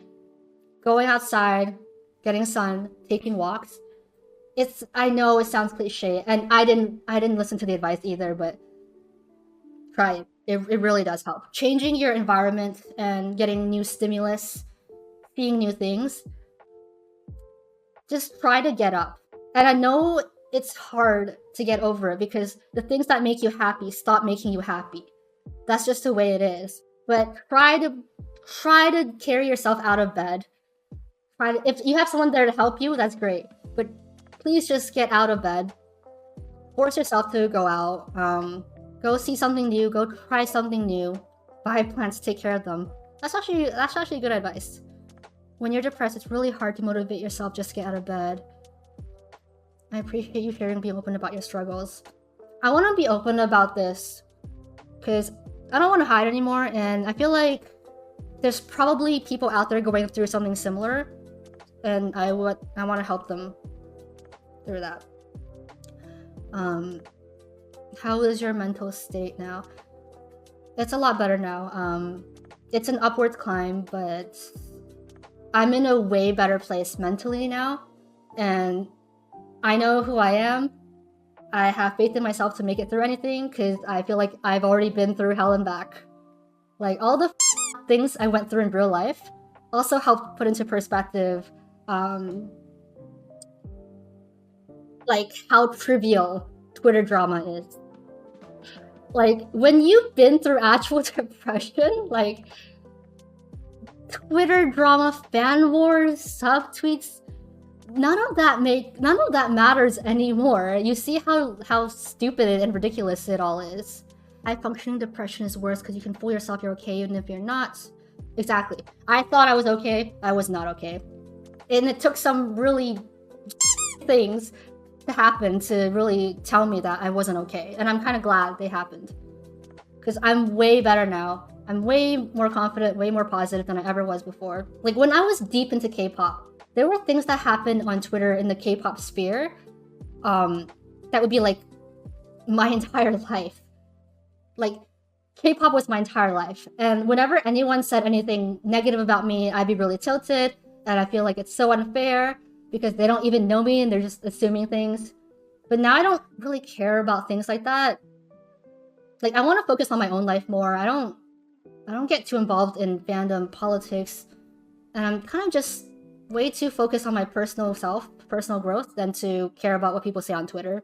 going outside, getting sun, taking walks, I know it sounds cliche, and I didn't listen to the advice either, but try it. It really does help. Changing your environment and getting new stimulus, seeing new things. Just try to get up. And I know it's hard to get over it because the things that make you happy stop making you happy. That's just the way it is. but try to carry yourself out of bed. If you have someone there to help you, that's great. But please just get out of bed. Force yourself to go out. Go see something new. Go try something new. Buy plants. Take care of them. That's actually good advice. When you're depressed, it's really hard to motivate yourself just to get out of bed. I appreciate you sharing and being open about your struggles. I want to be open about this because I don't want to hide anymore, and I feel like there's probably people out there going through something similar, and I want to help them through that. How is your mental state now? It's a lot better now. It's an upward climb, but I'm in a way better place mentally now, and I know who I am. I have faith in myself to make it through anything because I feel like I've already been through hell and back. Like, all the things I went through in real life also helped put into perspective like how trivial Twitter drama is. Like, when you've been through actual depression, like Twitter drama, fan wars, subtweets, none of that matters anymore. You see how stupid and ridiculous it all is. High functioning depression is worse because you can fool yourself you're okay even if you're not. Exactly. I thought I was okay. I was not okay. And it took some really things to happen to really tell me that I wasn't okay. And I'm kind of glad they happened. Because I'm way better now. I'm way more confident, way more positive than I ever was before. Like, when I was deep into K-pop, there were things that happened on Twitter in the K-pop sphere that would be like my entire life. Like, K-pop was my entire life. And whenever anyone said anything negative about me, I'd be really tilted. And I feel like it's so unfair because they don't even know me and they're just assuming things. But now I don't really care about things like that. Like, I want to focus on my own life more. I don't get too involved in fandom politics. And I'm kind of just way too focused on my personal growth than to care about what people say on Twitter.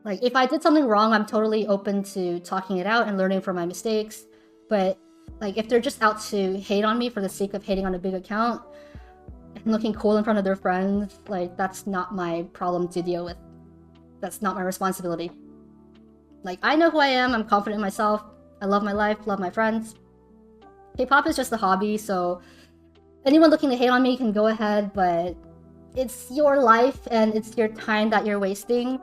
Like, if I did something wrong, I'm totally open to talking it out and learning from my mistakes. But, like, if they're just out to hate on me for the sake of hating on a big account and looking cool in front of their friends, like, that's not my problem to deal with. That's not my responsibility. Like, I know who I am, I'm confident in myself, I love my life, love my friends. K-pop is just a hobby, so anyone looking to hate on me can go ahead, but it's your life and it's your time that you're wasting.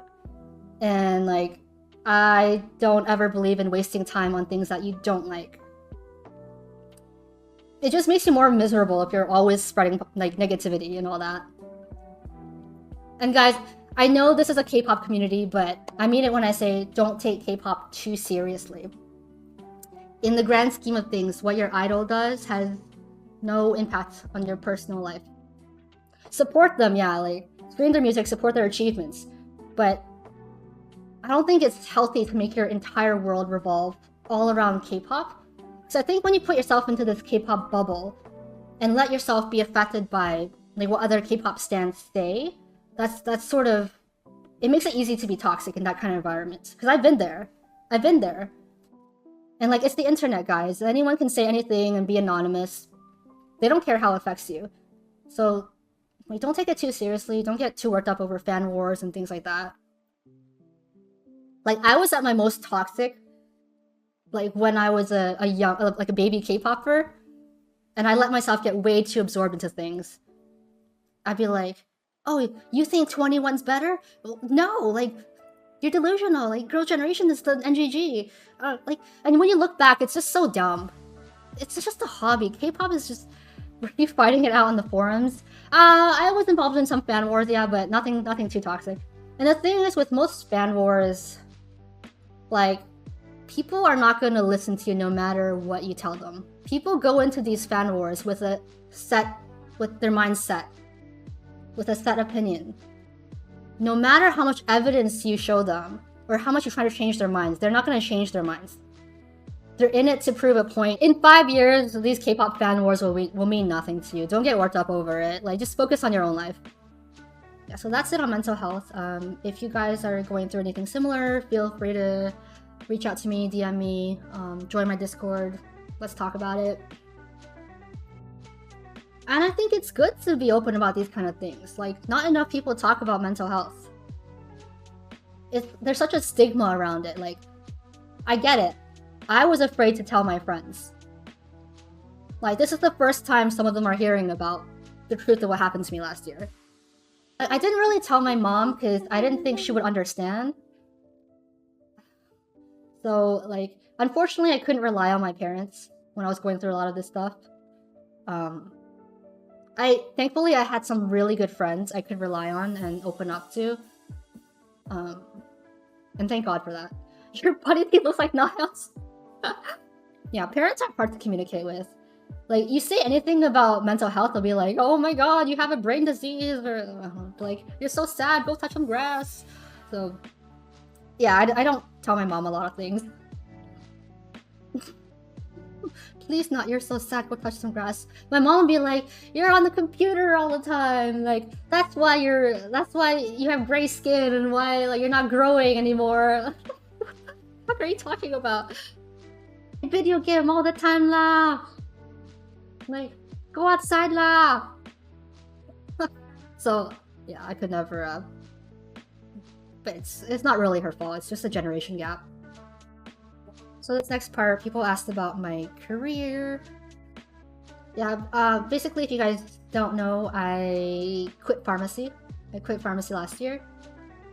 And, like, I don't ever believe in wasting time on things that you don't like. It just makes you more miserable if you're always spreading, like, negativity and all that. And guys, I know this is a K-pop community, but I mean it when I say don't take K-pop too seriously. In the grand scheme of things, what your idol does has no impact on your personal life. Support them, yeah, like, stream their music, support their achievements, but I don't think it's healthy to make your entire world revolve all around K-pop. So I think when you put yourself into this K-pop bubble and let yourself be affected by, like, what other K-pop stans say, that's sort of, it makes it easy to be toxic in that kind of environment. Because I've been there. And, like, it's the internet, guys. Anyone can say anything and be anonymous. They don't care how it affects you. So, like, don't take it too seriously. Don't get too worked up over fan wars and things like that. Like, I was at my most toxic, like, when I was a young, like, a baby K-popper, and I let myself get way too absorbed into things. I'd be like, oh, you think 21's better? No, like, you're delusional. Like, Girl Generation is the NGG. Like, and when you look back, it's just so dumb. It's just a hobby. K-pop is just, were you fighting it out on the forums? I was involved in some fan wars, yeah, but nothing too toxic. And the thing is, with most fan wars, like, people are not going to listen to you no matter what you tell them. People go into these fan wars with their mindset, with a set opinion. No matter how much evidence you show them, or how much you try to change their minds, they're not going to change their minds. They're in it to prove a point. In 5 years, these K-pop fan wars will mean nothing to you. Don't get worked up over it. Like, just focus on your own life. Yeah, so that's it on mental health. If you guys are going through anything similar, feel free to reach out to me, DM me, join my Discord. Let's talk about it. And I think it's good to be open about these kind of things. Like, not enough people talk about mental health. There's such a stigma around it. Like, I get it. I was afraid to tell my friends. Like, this is the first time some of them are hearing about the truth of what happened to me last year. I didn't really tell my mom because I didn't think she would understand. So, like, unfortunately, I couldn't rely on my parents when I was going through a lot of this stuff. Thankfully, I had some really good friends I could rely on and open up to. And thank God for that. Your body looks like Niles. Yeah, parents are hard to communicate with. Like, you say anything about mental health, they'll be like, oh my god, you have a brain disease, or like, you're so sad, go touch some grass. So, yeah, I don't tell my mom a lot of things. Please not, you're so sad, go touch some grass. My mom would be like, you're on the computer all the time, like, that's why you have gray skin and why, like, you're not growing anymore. What are you talking about? Video game all the time lah. Like, go outside lah. So, yeah, I could never, but it's not really her fault, it's just a generation gap. So this next part, people asked about my career. Yeah, basically, if you guys don't know, I quit pharmacy. I quit pharmacy last year.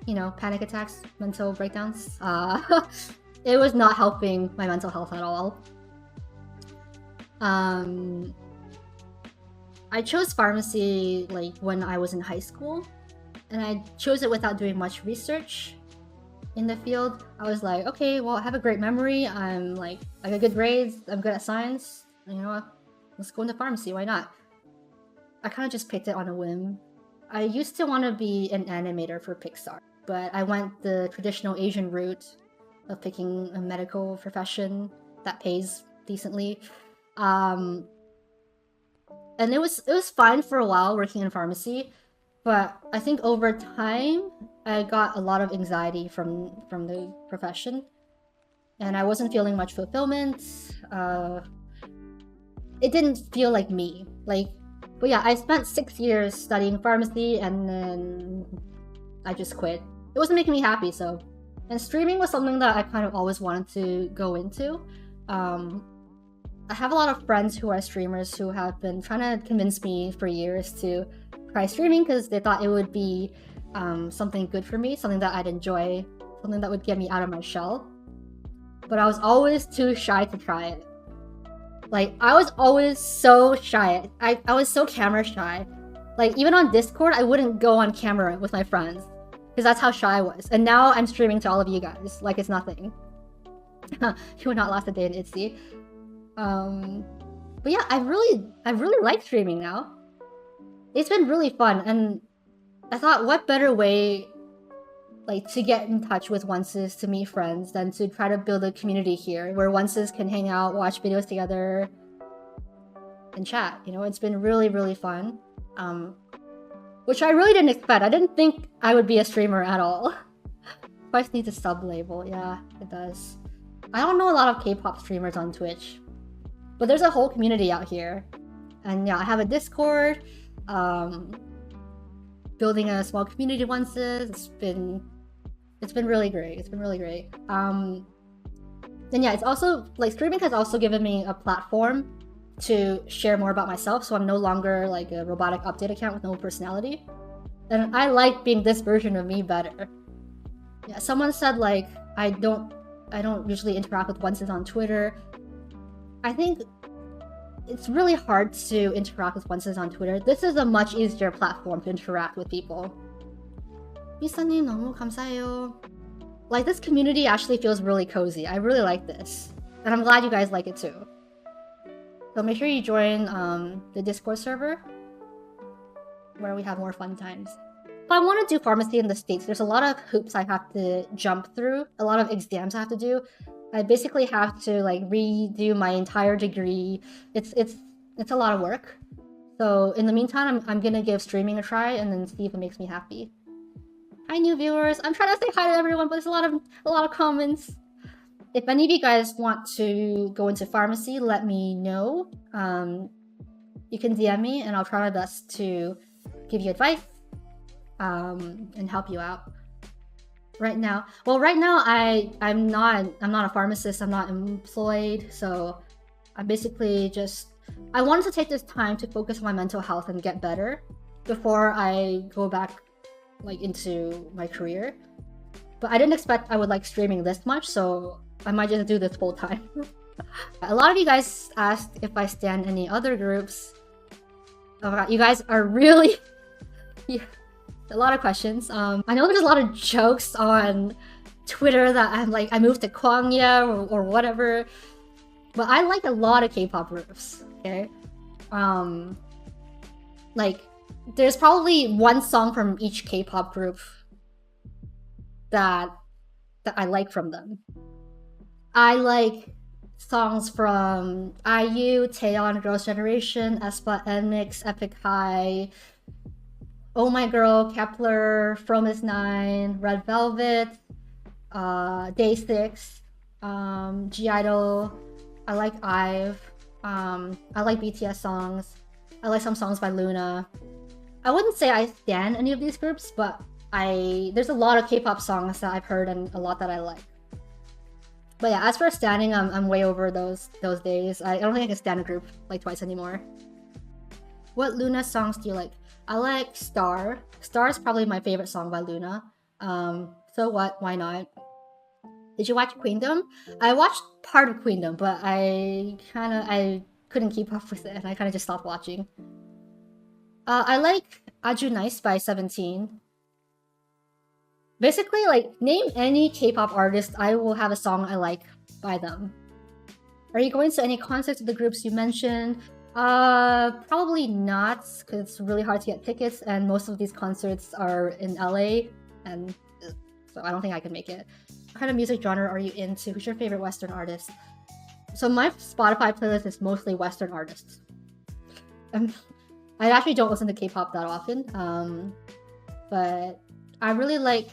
You know, panic attacks, mental breakdowns. It was not helping my mental health at all. I chose pharmacy like when I was in high school, and I chose it without doing much research in the field. I was like, okay, well, I have a great memory. I got good grades. I'm good at science. You know, let's go into pharmacy. Why not? I kind of just picked it on a whim. I used to want to be an animator for Pixar, but I went the traditional Asian route of picking a medical profession that pays decently. And it was fine for a while working in pharmacy, but I think over time I got a lot of anxiety from the profession, and I wasn't feeling much fulfillment. It didn't feel like me. But yeah, I spent 6 years studying pharmacy, and then I just quit. It wasn't making me happy, so. And streaming was something that I kind of always wanted to go into. I have a lot of friends who are streamers who have been trying to convince me for years to try streaming because they thought it would be something good for me, something that I'd enjoy, something that would get me out of my shell. But I was always too shy to try it. Like, I was always so shy. I was so camera shy. Like, even on Discord, I wouldn't go on camera with my friends because that's how shy I was. And now I'm streaming to all of you guys like it's nothing. You would not last a day in Itsy. But yeah, I really like streaming now. It's been really fun, and I thought, what better way to get in touch with onces, to meet friends, than to try to build a community here where onces can hang out, watch videos together, and chat. You know, it's been really, really fun. Which I really didn't expect. I didn't think I would be a streamer at all. Twice needs a sub label. Yeah, it does. I don't know a lot of K-pop streamers on Twitch, but there's a whole community out here. And yeah, I have a Discord, building a small community onces. It's been really great. It's been really great. And yeah, it's also, streaming has also given me a platform to share more about myself, so I'm no longer a robotic update account with no personality. And I like being this version of me better. Yeah, someone said I don't usually interact with onces on Twitter. I think it's really hard to interact with onces on Twitter. This is a much easier platform to interact with people. 미사님 너무 감사해요. This community actually feels really cozy. I really like this. And I'm glad you guys like it too. So make sure you join the Discord server where we have more fun times. If I want to do pharmacy in the States, there's a lot of hoops I have to jump through, a lot of exams I have to do. I basically have to redo my entire degree. It's a lot of work. So in the meantime, I'm gonna give streaming a try and then see if it makes me happy. Hi new viewers. I'm trying to say hi to everyone, but there's a lot of comments. if any of you guys want to go into pharmacy, let me know. You can DM me and I'll try my best to give you advice and help you out. Right now, I'm not a pharmacist. I'm not employed, so I'm basically just, I wanted to take this time to focus on my mental health and get better before I go back like into my career. But I didn't expect I would like streaming this much, so I might just do this full time. A lot of you guys asked if I stan any other groups. Oh my god, you guys are really yeah, a lot of questions. I know there's a lot of jokes on Twitter that I'm like, I moved to Kwangya or whatever, but I like a lot of K-pop groups. Okay, like there's probably one song from each K-pop group that I like from them. I like songs from IU, Taeyeon, Girls' Generation, aespa, NMIXX, Epic High, Oh My Girl, Kepler, Fromis9, Red Velvet, Day6, (G)I-DLE. I like IVE. I like BTS songs. I like some songs by Luna. I wouldn't say I stan any of these groups, but there's a lot of K-pop songs that I've heard and a lot that I like. But yeah, as for standing, I'm way over those days. I don't think I can stand a group like Twice anymore. What Luna songs do you like? I like Star. Star is probably my favorite song by Luna. So What? Why Not? Did you watch Queendom? I watched part of Queendom, but I couldn't keep up with it and I kind of just stopped watching. I like Aju Nice by 17. Basically, like, name any K-pop artist, I will have a song I like by them. Are you going to any concerts of the groups you mentioned? Probably not, because it's really hard to get tickets, and most of these concerts are in LA, and so I don't think I can make it. What kind of music genre are you into? Who's your favorite Western artist? So my Spotify playlist is mostly Western artists. I actually don't listen to K-pop that often, but I really like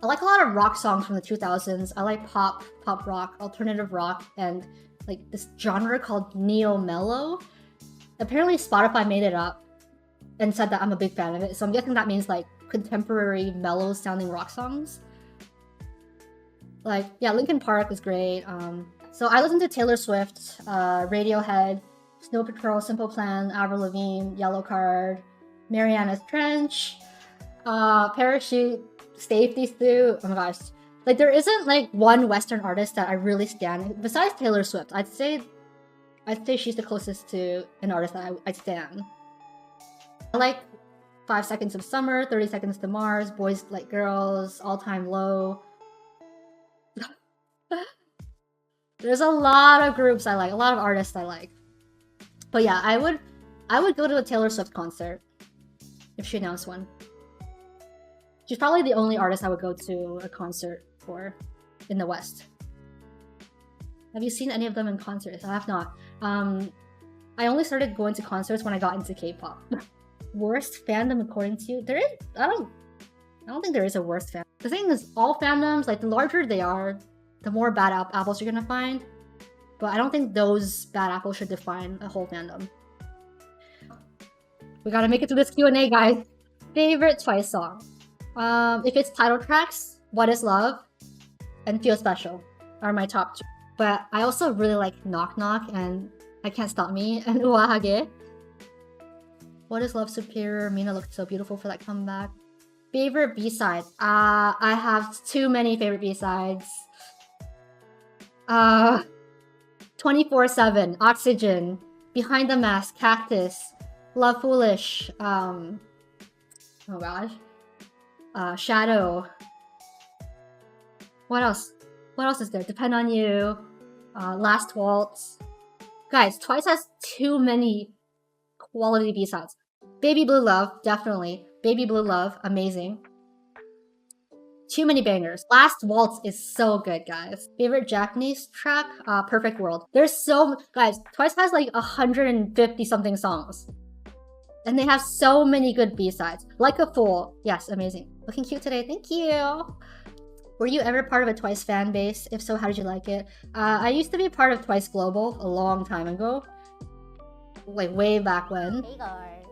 a lot of rock songs from the 2000s. I like pop rock, alternative rock, and like this genre called neo-mellow. Apparently Spotify made it up and said that I'm a big fan of it, so I'm guessing that means like contemporary mellow sounding rock songs. Like, yeah, Linkin Park is great. So I listen to Taylor Swift, Radiohead, Snow Patrol, Simple Plan, Avril Lavigne, Yellowcard, Mariana's Trench, Parachute, Safety Suit. Oh my gosh. Like, there isn't like one Western artist that I really stan besides Taylor Swift. I'd say she's the closest to an artist that I stan. I like 5 Seconds of Summer, 30 Seconds to Mars, Boys Like Girls, All Time Low. There's a lot of groups I like, a lot of artists I like. But yeah, I would go to a Taylor Swift concert if she announced one. She's probably the only artist I would go to a concert for in the West. Have you seen any of them in concerts? I have not. I only started going to concerts when I got into K-pop. Worst fandom according to you? There is, I don't think there is a worst fandom. The thing is, all fandoms, like the larger they are, the more bad apples you're gonna find. But I don't think those bad apples should define a whole fandom. We gotta make it through this Q&A, guys. Favorite Twice song? If it's title tracks, What Is Love and Feel Special are my top two. But I also really like Knock Knock and I Can't Stop Me and Uwahage. What Is Love Superior? Mina looked so beautiful for that comeback. Favorite B-side? I have too many favorite B-sides. 24/7, Oxygen, Behind the Mask, Cactus, Love Foolish, oh gosh, Shadow. What else? What else is there? Depend on You, Last Waltz. Guys, Twice has too many quality B-sides. Baby Blue Love, definitely. Baby Blue Love, amazing. Too many bangers. Last Waltz is so good, guys. Favorite Japanese track? Perfect World. There's so... Guys, Twice has like 150 something songs. And they have so many good B-sides. Like a Fool. Yes, amazing. Looking cute today. Thank you. Were you ever part of a Twice fan base? If so, how did you like it? I used to be part of Twice Global a long time ago. Like way back when. Hey guys.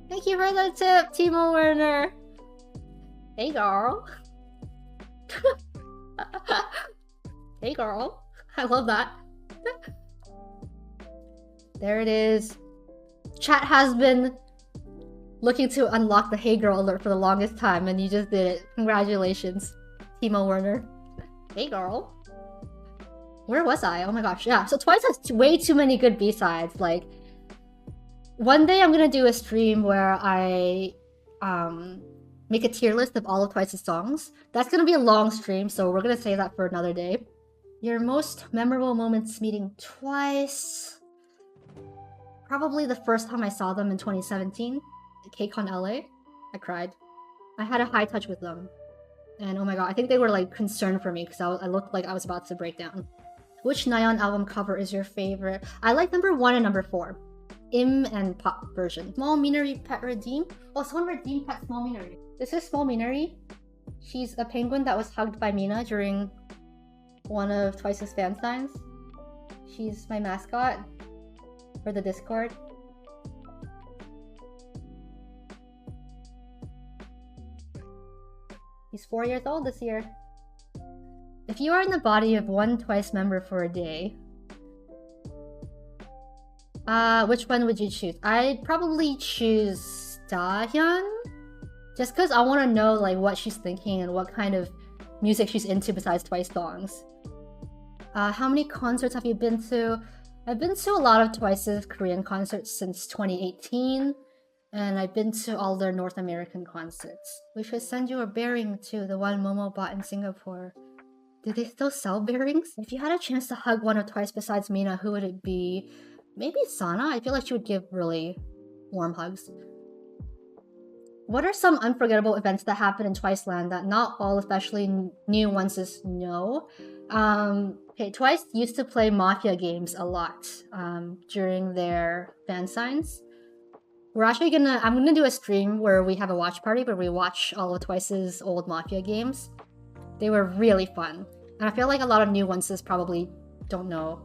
Thank you for the tip, Timo Werner. Hey girl. Hey girl. I love that. There it is. Chat has been looking to unlock the Hey Girl alert for the longest time, and you just did it. Congratulations, Timo Werner. Hey girl. Where was I? Oh my gosh, yeah. So Twice has way too many good B-sides. Like, one day I'm gonna do a stream where I make a tier list of all of Twice's songs. That's gonna be a long stream, so we're gonna save that for another day. Your most memorable moments meeting Twice? Probably the first time I saw them in 2017 at KCON LA. I cried. I had a high touch with them. And oh my god, I think they were like concerned for me because I looked like I was about to break down. Which Nayeon album cover is your favorite? I like number 1 and number 4. Im and pop version. Small Minari Pet Redeem? Oh, someone redeemed Pet Small Minari. This is Small Minari. She's a penguin that was hugged by Mina during one of Twice's fan signs. She's my mascot for the Discord. He's 4 years old this year. If you are in the body of one Twice member for a day, which one would you choose? I'd probably choose Dahyun, just because I want to know like what she's thinking and what kind of music she's into besides Twice songs. How many concerts have you been to? I've been to a lot of Twice's Korean concerts since 2018, and I've been to all their North American concerts. We should send you a bearing to the one Momo bought in Singapore. Do they still sell bearings? If you had a chance to hug one of Twice besides Mina, who would it be? Maybe Sana? I feel like she would give really warm hugs. What are some unforgettable events that happen in Twice Land that not all, especially new ones, know? Okay, Twice used to play Mafia games a lot during their fan signs. We're actually I'm gonna do a stream where we have a watch party where we watch all of Twice's old Mafia games. They were really fun. And I feel like a lot of new ones probably don't know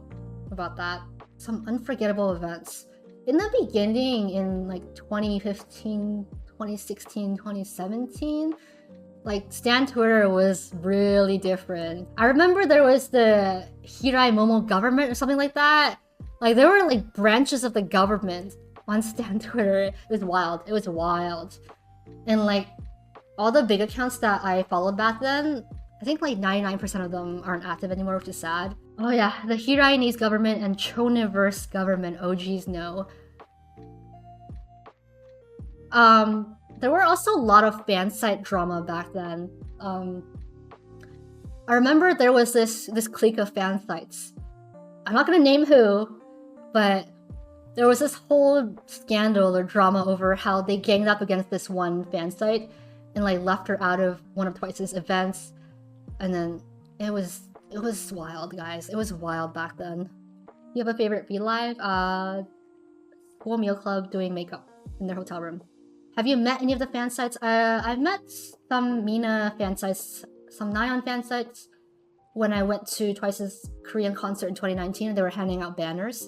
about that. Some unforgettable events. In the beginning, in like 2015, 2016, 2017, like Stan Twitter was really different. I remember there was the Hirai Momo government or something like that. Like there were like branches of the government on Stan Twitter. It was wild. It was wild. And like all the big accounts that I followed back then, I think like 99% of them aren't active anymore, which is sad. Oh yeah, the Hiraianese government and Choniverse government, OGs know. There were also a lot of fan site drama back then. I remember there was this clique of fan sites. I'm not gonna name who, but there was this whole scandal or drama over how they ganged up against this one fan site and like left her out of one of Twice's events. And then it was wild, guys. It was wild back then. You have a favorite V-Live? School Meal Club doing makeup in their hotel room. Have you met any of the fan sites? I've met some Mina fan sites, some Nayeon fan sites. When I went to Twice's Korean concert in 2019, they were handing out banners.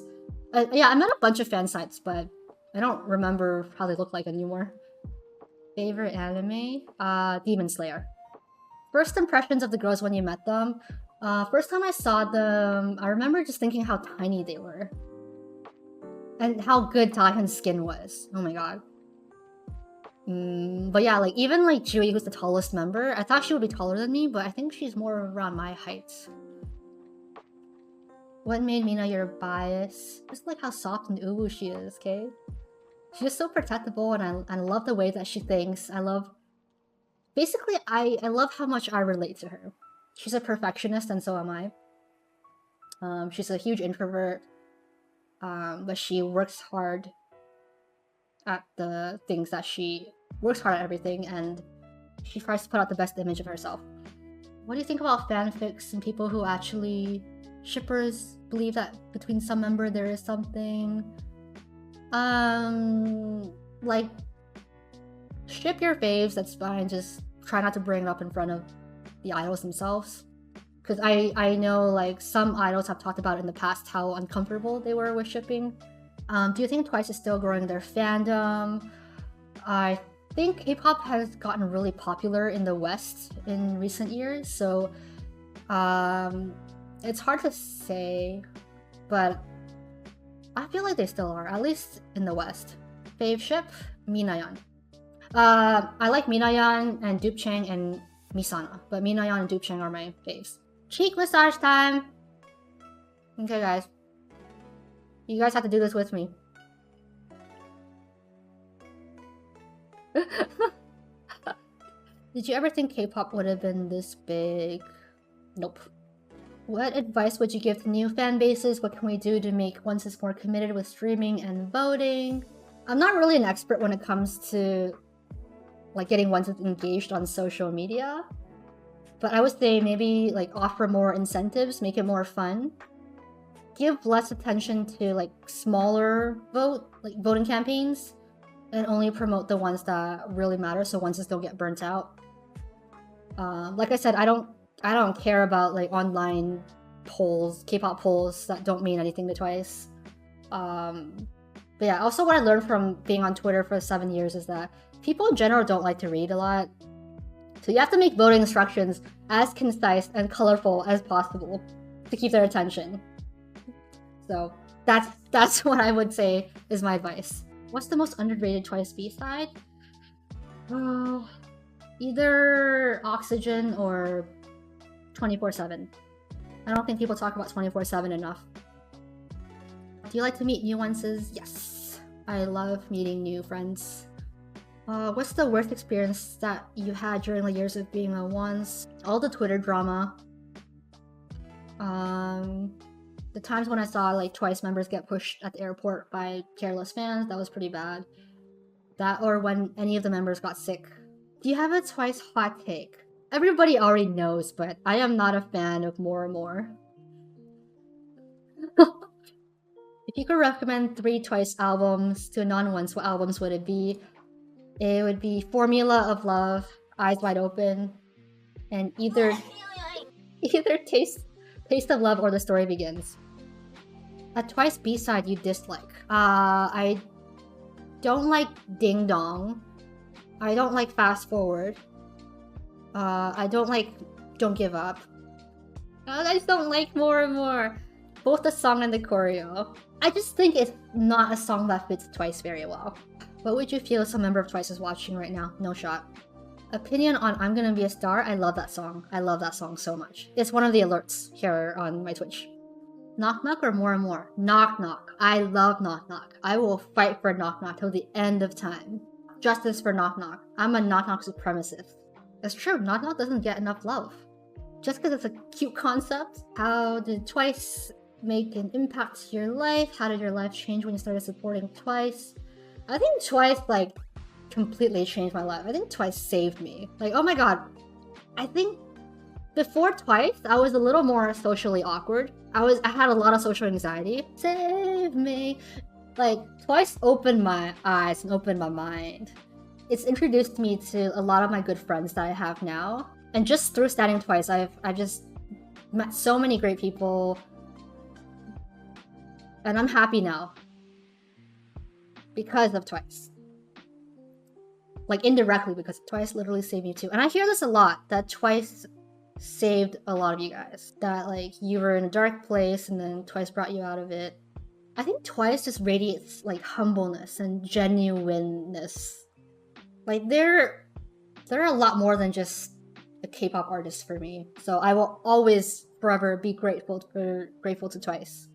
Yeah, I met a bunch of fan sites, but I don't remember how they look like anymore. Favorite anime? Demon Slayer. First impressions of the girls when you met them. First time I saw them, I remember just thinking how tiny they were. And how good Taehyun's skin was. Oh my god. But yeah, like even like Jui, who's the tallest member, I thought she would be taller than me, but I think she's more around my height. What made Mina your bias? Just like how soft and uwu she is, okay? She's just so protectable, and I love the way that she thinks. I love how much I relate to her. She's a perfectionist, and so am I. She's a huge introvert, but she works hard at the things that she works hard at everything, and she tries to put out the best image of herself. What do you think about fanfics and people who actually shippers believe that between some member there is something? Like, ship your faves, that's fine, just try not to bring it up in front of the idols themselves. Because I know like some idols have talked about in the past how uncomfortable they were with shipping. Do you think Twice is still growing their fandom? I think K-pop has gotten really popular in the West in recent years, so it's hard to say, but I feel like they still are, at least in the West. Fave ship? Minayan. I like Minayan and Dupchang and Misana, but Minayan and Dupchang are my faves. Cheek massage time! Okay guys. You guys have to do this with me. Did you ever think K-pop would have been this big? Nope. What advice would you give to new fan bases? What can we do to make ONCE's more committed with streaming and voting? I'm not really an expert when it comes to like getting ONCEs engaged on social media, but I would say maybe like offer more incentives, make it more fun. Give less attention to like smaller voting campaigns, and only promote the ones that really matter so ONCEs don't get burnt out. Like I said, I don't care about like online polls, K-pop polls that don't mean anything to Twice. But yeah, also what I learned from being on Twitter for 7 years is that people in general don't like to read a lot. So you have to make voting instructions as concise and colorful as possible to keep their attention. So that's what I would say is my advice. What's the most underrated Twice B-side? Either Oxygen or 24/7. I don't think people talk about 24/7 enough. Do you like to meet new ONCEs? Yes. I love meeting new friends. What's the worst experience that you had during the years of being a ONCE? All the Twitter drama. The times when I saw like Twice members get pushed at the airport by careless fans, that was pretty bad. That or when any of the members got sick. Do you have a Twice hot take? Everybody already knows, but I am not a fan of More and More. If you could recommend 3 Twice albums to non-ONCE, what albums would it be? It would be Formula of Love, Eyes Wide Open, and either Taste of Love or The Story Begins. A Twice B-side you dislike. I don't like Ding Dong. I don't like Fast Forward. I don't like Don't Give Up. I just don't like More and More. Both the song and the choreo. I just think it's not a song that fits Twice very well. What would you feel if some member of Twice is watching right now? No shot. Opinion on I'm Gonna Be a Star? I love that song. I love that song so much. It's one of the alerts here on my Twitch. Knock Knock or More and More? Knock Knock. I love Knock Knock. I will fight for Knock Knock till the end of time. Justice for Knock Knock. I'm a Knock Knock supremacist. It's true, Knock Knock doesn't get enough love. Just because it's a cute concept. How did Twice make an impact to your life? How did your life change when you started supporting Twice? I think Twice like completely changed my life. I think Twice saved me. Like, oh my god. I think before Twice, I was a little more socially awkward. I had a lot of social anxiety. Save me. Like, Twice opened my eyes and opened my mind. It's introduced me to a lot of my good friends that I have now. And just through standing Twice, I've just met so many great people. And I'm happy now. Because of Twice. Like, indirectly, because Twice literally saved me too. And I hear this a lot, that Twice saved a lot of you guys. That, like, you were in a dark place and then Twice brought you out of it. I think Twice just radiates, like, humbleness and genuineness. Like, they're a lot more than just a K-pop artist for me. So I will always, forever be grateful to Twice.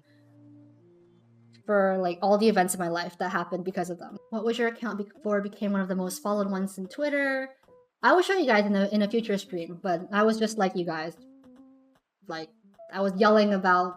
For like all the events in my life that happened because of them. What was your account before it became one of the most followed ones in Twitter? I will show you guys in a future stream, but I was just like you guys. Like, I was yelling about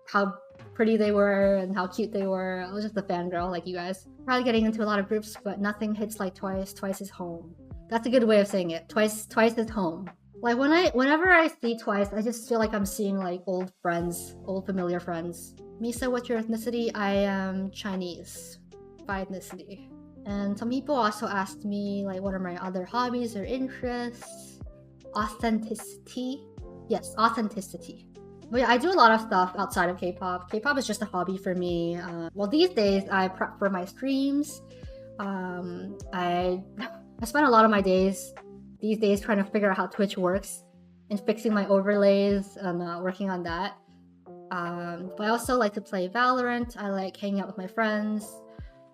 how pretty they were and how cute they were. I was just a fangirl like you guys. Probably getting into a lot of groups, but nothing hits like Twice. Twice is home. That's a good way of saying it. Twice is home. Like, whenever I see Twice, I just feel like I'm seeing like old friends, old familiar friends. Misa, what's your ethnicity? I am Chinese by ethnicity. And some people also asked me like what are my other hobbies or interests. Authenticity? Yes, authenticity. But yeah, I do a lot of stuff outside of K-pop. K-pop is just a hobby for me. Well, these days I prep for my streams. I spend a lot of my days these days trying to figure out how Twitch works and fixing my overlays and working on that. But I also like to play Valorant. I like hanging out with my friends.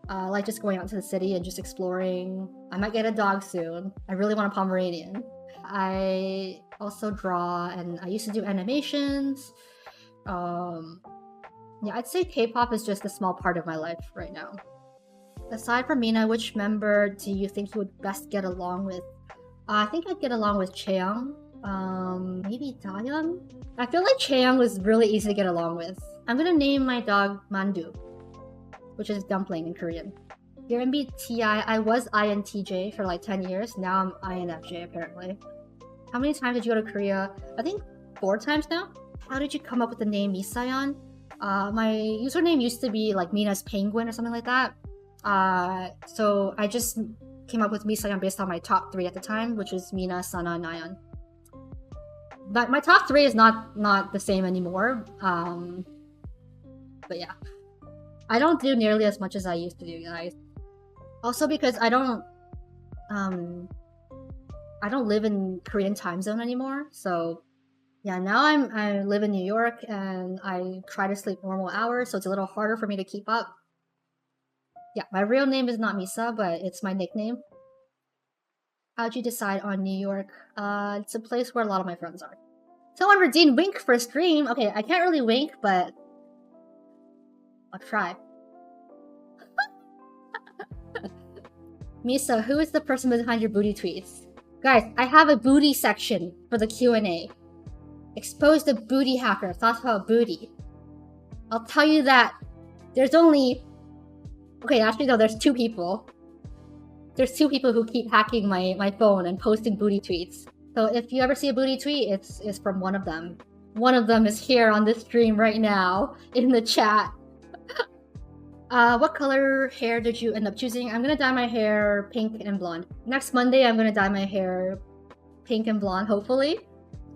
I like just going out to the city and just exploring. I might get a dog soon. I really want a Pomeranian. I also draw, and I used to do animations. Yeah, I'd say K-pop is just a small part of my life right now. Aside from Mina, which member do you think you would best get along with? I think I'd get along with Chaeyoung. Maybe Dahyun? I feel like Chaeyoung was really easy to get along with. I'm gonna name my dog Mandu, which is dumpling in Korean. Your MBTI, I was INTJ for like 10 years. Now I'm INFJ apparently. How many times did you go to Korea? I think 4 times now. How did you come up with the name Misayeon? My username used to be like Mina's Penguin or something like that. So I just came up with Misayeon based on my top 3 at the time, which is Mina, Sana, and Nayeon. But my top 3 is not the same anymore. But yeah. I don't do nearly as much as I used to do, guys. Also because I don't live in Korean time zone anymore, so yeah, now I live in New York and I try to sleep normal hours, so it's a little harder for me to keep up. Yeah, my real name is not Misa, but it's my nickname. How'd you decide on New York? It's a place where a lot of my friends are. Someone redeemed Wink for a stream. Okay, I can't really wink, but I'll try. Misa, who is the person behind your booty tweets? Guys, I have a booty section for the Q&A. Expose the booty hacker. Thoughts about booty. I'll tell you that there's only... Okay, actually no, there's 2 people. There's 2 people who keep hacking my phone and posting booty tweets. So if you ever see a booty tweet, it's from one of them. One of them is here on this stream right now, in the chat. What color hair did you end up choosing? I'm gonna dye my hair pink and blonde. Next Monday, I'm gonna dye my hair pink and blonde, hopefully.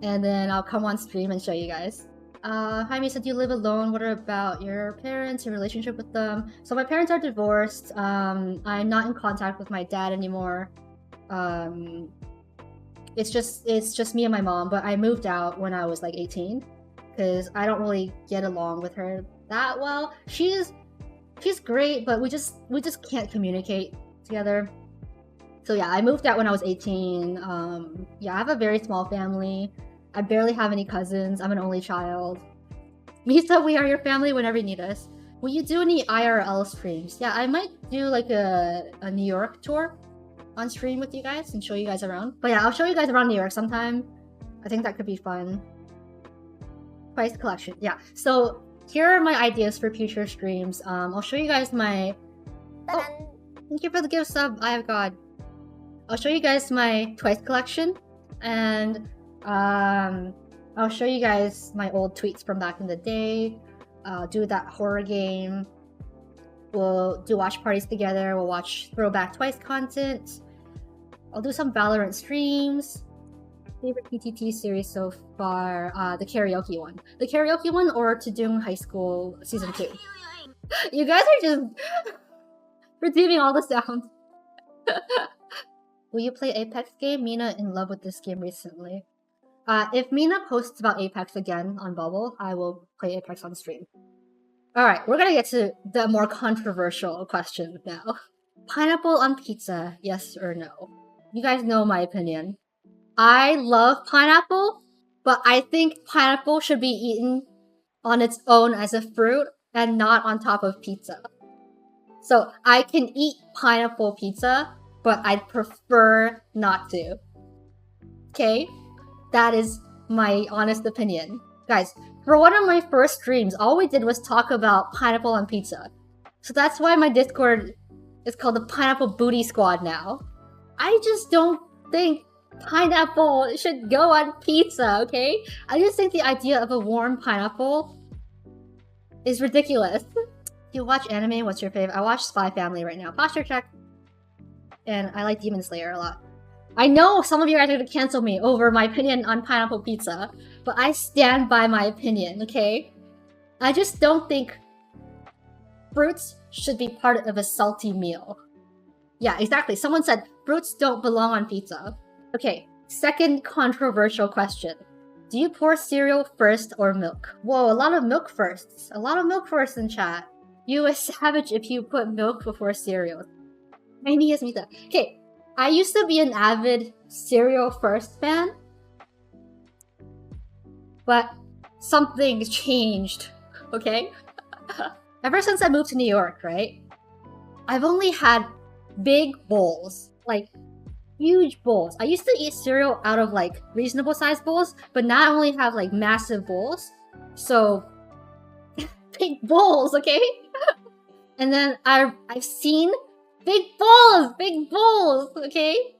And then I'll come on stream and show you guys. Hi Misa, do you live alone? What about your parents, your relationship with them? So my parents are divorced. I'm not in contact with my dad anymore. It's just me and my mom, but I moved out when I was like 18 because I don't really get along with her that well. She's great, but we just can't communicate together. So yeah, I moved out when I was 18. Yeah, I have a very small family. I barely have any cousins. I'm an only child. Misa, we are your family whenever you need us. Will you do any IRL streams? Yeah, I might do like a New York tour on stream with you guys and show you guys around. But yeah, I'll show you guys around New York sometime. I think that could be fun. Price collection. Yeah, so here are my ideas for future streams. I'll show you guys my... Oh, thank you for the gift sub, I have God. I'll show you guys my Twice collection, and I'll show you guys my old tweets from back in the day. Do that horror game. We'll do watch parties together. We'll watch throwback Twice content. I'll do some Valorant streams. Favorite PTT series so far? The karaoke one. The karaoke one or Tudung High School Season 2. You guys are just redeeming all the sounds. Will you play Apex game? Mina in love with this game recently. If Mina posts about Apex again on Bubble, I will play Apex on stream. Alright, we're gonna get to the more controversial questions now. Pineapple on pizza, yes or no? You guys know my opinion. I love pineapple, but I think pineapple should be eaten on its own as a fruit and not on top of pizza. So I can eat pineapple pizza, but I'd prefer not to. Okay? That is my honest opinion. Guys, for one of my first streams, all we did was talk about pineapple on pizza. So that's why my Discord is called the Pineapple Booty Squad now. I just don't think pineapple should go on pizza, okay? I just think the idea of a warm pineapple is ridiculous. You watch anime, what's your favorite? I watch Spy Family right now. Posture check. And I like Demon Slayer a lot. I know some of you guys are gonna cancel me over my opinion on pineapple pizza, but I stand by my opinion, okay? I just don't think fruits should be part of a salty meal. Yeah, exactly. Someone said fruits don't belong on pizza. Okay, second controversial question. Do you pour cereal first or milk? Whoa, a lot of milk firsts. A lot of milk firsts in chat. You a savage if you put milk before cereal. Maybe it's me that. Okay, I used to be an avid cereal first fan, but something changed, okay? Ever since I moved to New York, right? I've only had big bowls, like huge bowls. I used to eat cereal out of like reasonable sized bowls, but now I only have like massive bowls. So big bowls, okay? And then I've seen big bowls, okay?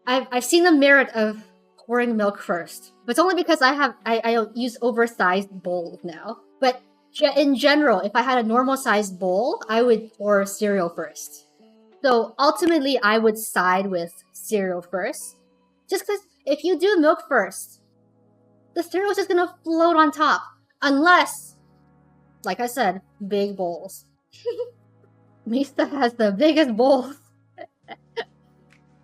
I've seen the merit of pouring milk first, but it's only because I use oversized bowls now. But in general, if I had a normal sized bowl, I would pour cereal first. So ultimately, I would side with cereal first. Just because if you do milk first, the cereal's just gonna float on top. Unless, like I said, big bowls. Mista has the biggest bowls.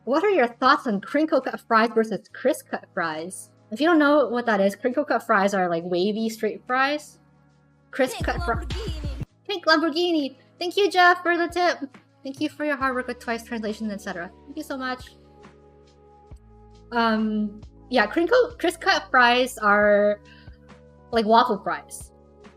What are your thoughts on crinkle cut fries versus crisp cut fries? If you don't know what that is, crinkle cut fries are like wavy straight fries. Crisp cut fries. Pink Lamborghini! Thank you, Jeff, for the tip! Thank you for your hard work with twice translation, etc. Thank you so much. Yeah, crisp cut fries are like waffle fries.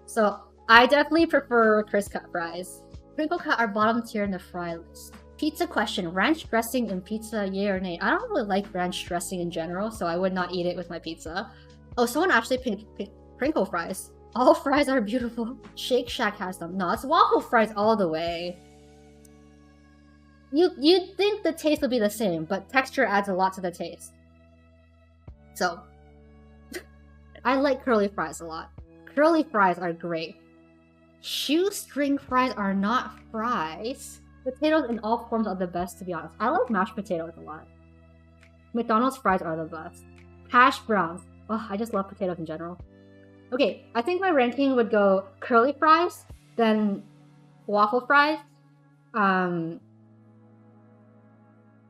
So I definitely prefer crisp cut fries. Crinkle cut are bottom tier in the fry list. Pizza question, ranch dressing in pizza, yay or nay? I don't really like ranch dressing in general, so I would not eat it with my pizza. Oh, someone actually picked crinkle fries. All fries are beautiful. Shake Shack has them. No, it's waffle fries all the way. You'd think the taste would be the same, but texture adds a lot to the taste. So, I like curly fries a lot. Curly fries are great. Shoestring fries are not fries. Potatoes in all forms are the best, to be honest. I like mashed potatoes a lot. McDonald's fries are the best. Hash browns. Oh, I just love potatoes in general. Okay, I think my ranking would go curly fries, then waffle fries,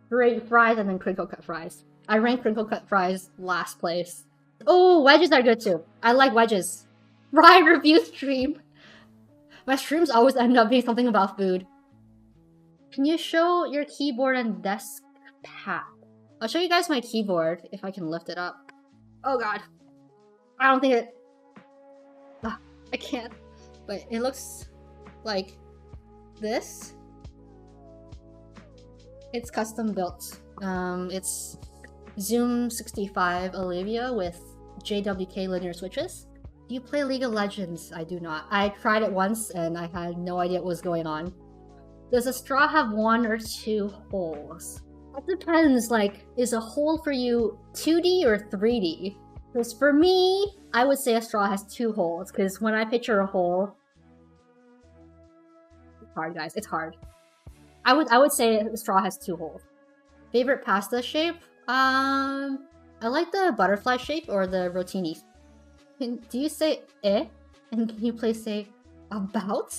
straight fries, and then crinkle cut fries. I rank crinkle cut fries last place. Oh, wedges are good too. I like wedges. Fry review stream. My streams always end up being something about food. Can you show your keyboard and desk pad? I'll show you guys my keyboard if I can lift it up. Oh god. I don't think it... I can't. But it looks like this. It's custom built. It's Zoom 65 Olivia with JWK linear switches. Do you play League of Legends? I do not. I tried it once and I had no idea what was going on. Does a straw have 1 or 2 holes? That depends, like, is a hole for you 2D or 3D? Because for me, I would say a straw has 2 holes, because when I picture a hole... It's hard, guys. It's hard. I would say a straw has 2 holes. Favorite pasta shape? I like the butterfly shape or the rotini. Do you say eh? And can you please say about?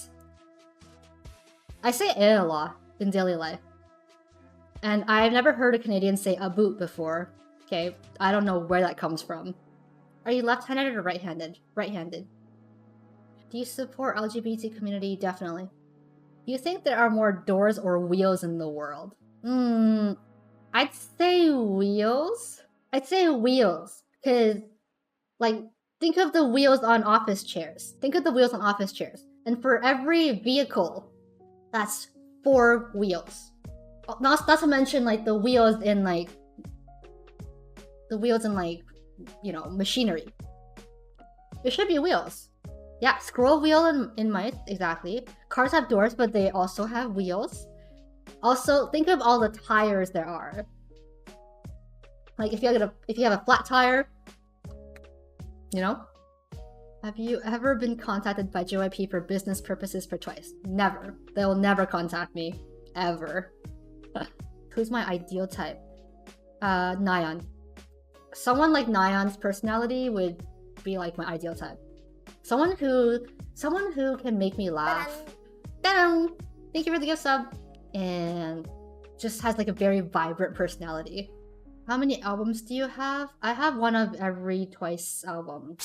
I say eh a lot in daily life. And I've never heard a Canadian say a boot before. Okay, I don't know where that comes from. Are you left-handed or right-handed? Right-handed. Do you support LGBT community? Definitely. Do you think there are more doors or wheels in the world? I'd say wheels. I'd say wheels. Because, like, think of the wheels on office chairs. Think of the wheels on office chairs. And for every vehicle, that's 4 wheels. Not to mention, like, the wheels in, like, you know, machinery. There should be wheels. Yeah, scroll wheel in mice, exactly. Cars have doors, but they also have wheels. Also, think of all the tires there are. Like, if you have a flat tire, you know? Have you ever been contacted by JYP for business purposes for twice? Never. They'll never contact me. Ever. Who's my ideal type? Nyan. Someone like Nyan's personality would be like my ideal type. Someone who can make me laugh. Ta-da! Thank you for the gift sub. And just has like a very vibrant personality. How many albums do you have? I have one of every Twice album.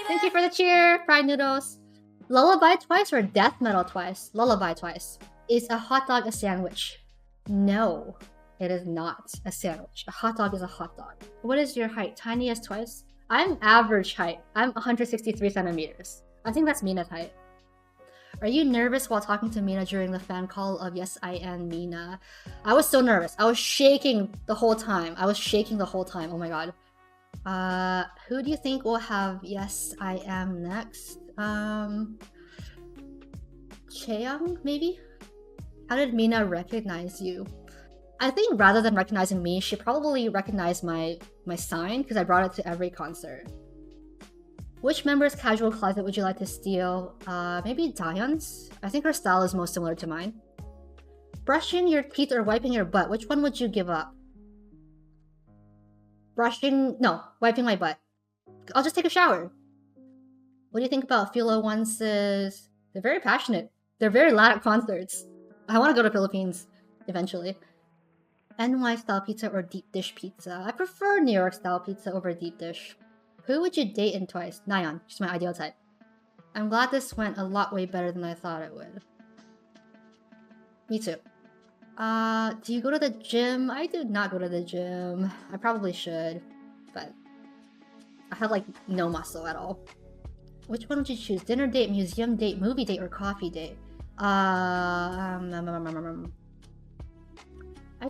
Thank you for the cheer, fried noodles. Lullaby Twice or Death Metal Twice? Lullaby Twice. Is a hot dog a sandwich? No, it is not a sandwich. A hot dog is a hot dog. What is your height? Tiny as Twice? I'm average height. I'm 163 centimeters. I think that's Mina's height. Are you nervous while talking to Mina during the fan call of Yes I Am Mina? I was so nervous. I was shaking the whole time. Oh my god. Who do you think will have Yes I Am next? Chaeyoung, maybe? How did Mina recognize you? I think rather than recognizing me, she probably recognized my sign because I brought it to every concert. Which member's casual closet would you like to steal? Maybe Dahyun's? I think her style is most similar to mine. Brushing your teeth or wiping your butt, which one would you give up? Wiping my butt. I'll just take a shower. What do you think about Philo Once's? They're very passionate. They're very loud at concerts. I want to go to Philippines eventually. NY style pizza or deep dish pizza? I prefer New York style pizza over deep dish. Who would you date in Twice? Nayeon. She's my ideal type. I'm glad this went a lot way better than I thought it would. Me too. Do you go to the gym? I do not go to the gym. I probably should, but I have like no muscle at all. Which one would you choose? Dinner date, museum date, movie date, or coffee date? I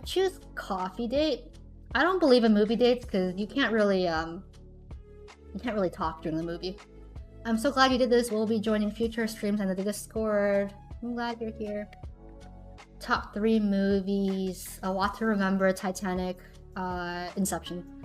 choose coffee date. I don't believe in movie dates because you can't really talk during the movie. I'm so glad you did this. We'll be joining future streams and the Discord. I'm glad you're here. Top 3 movies. A Lot to Remember, Titanic, Inception.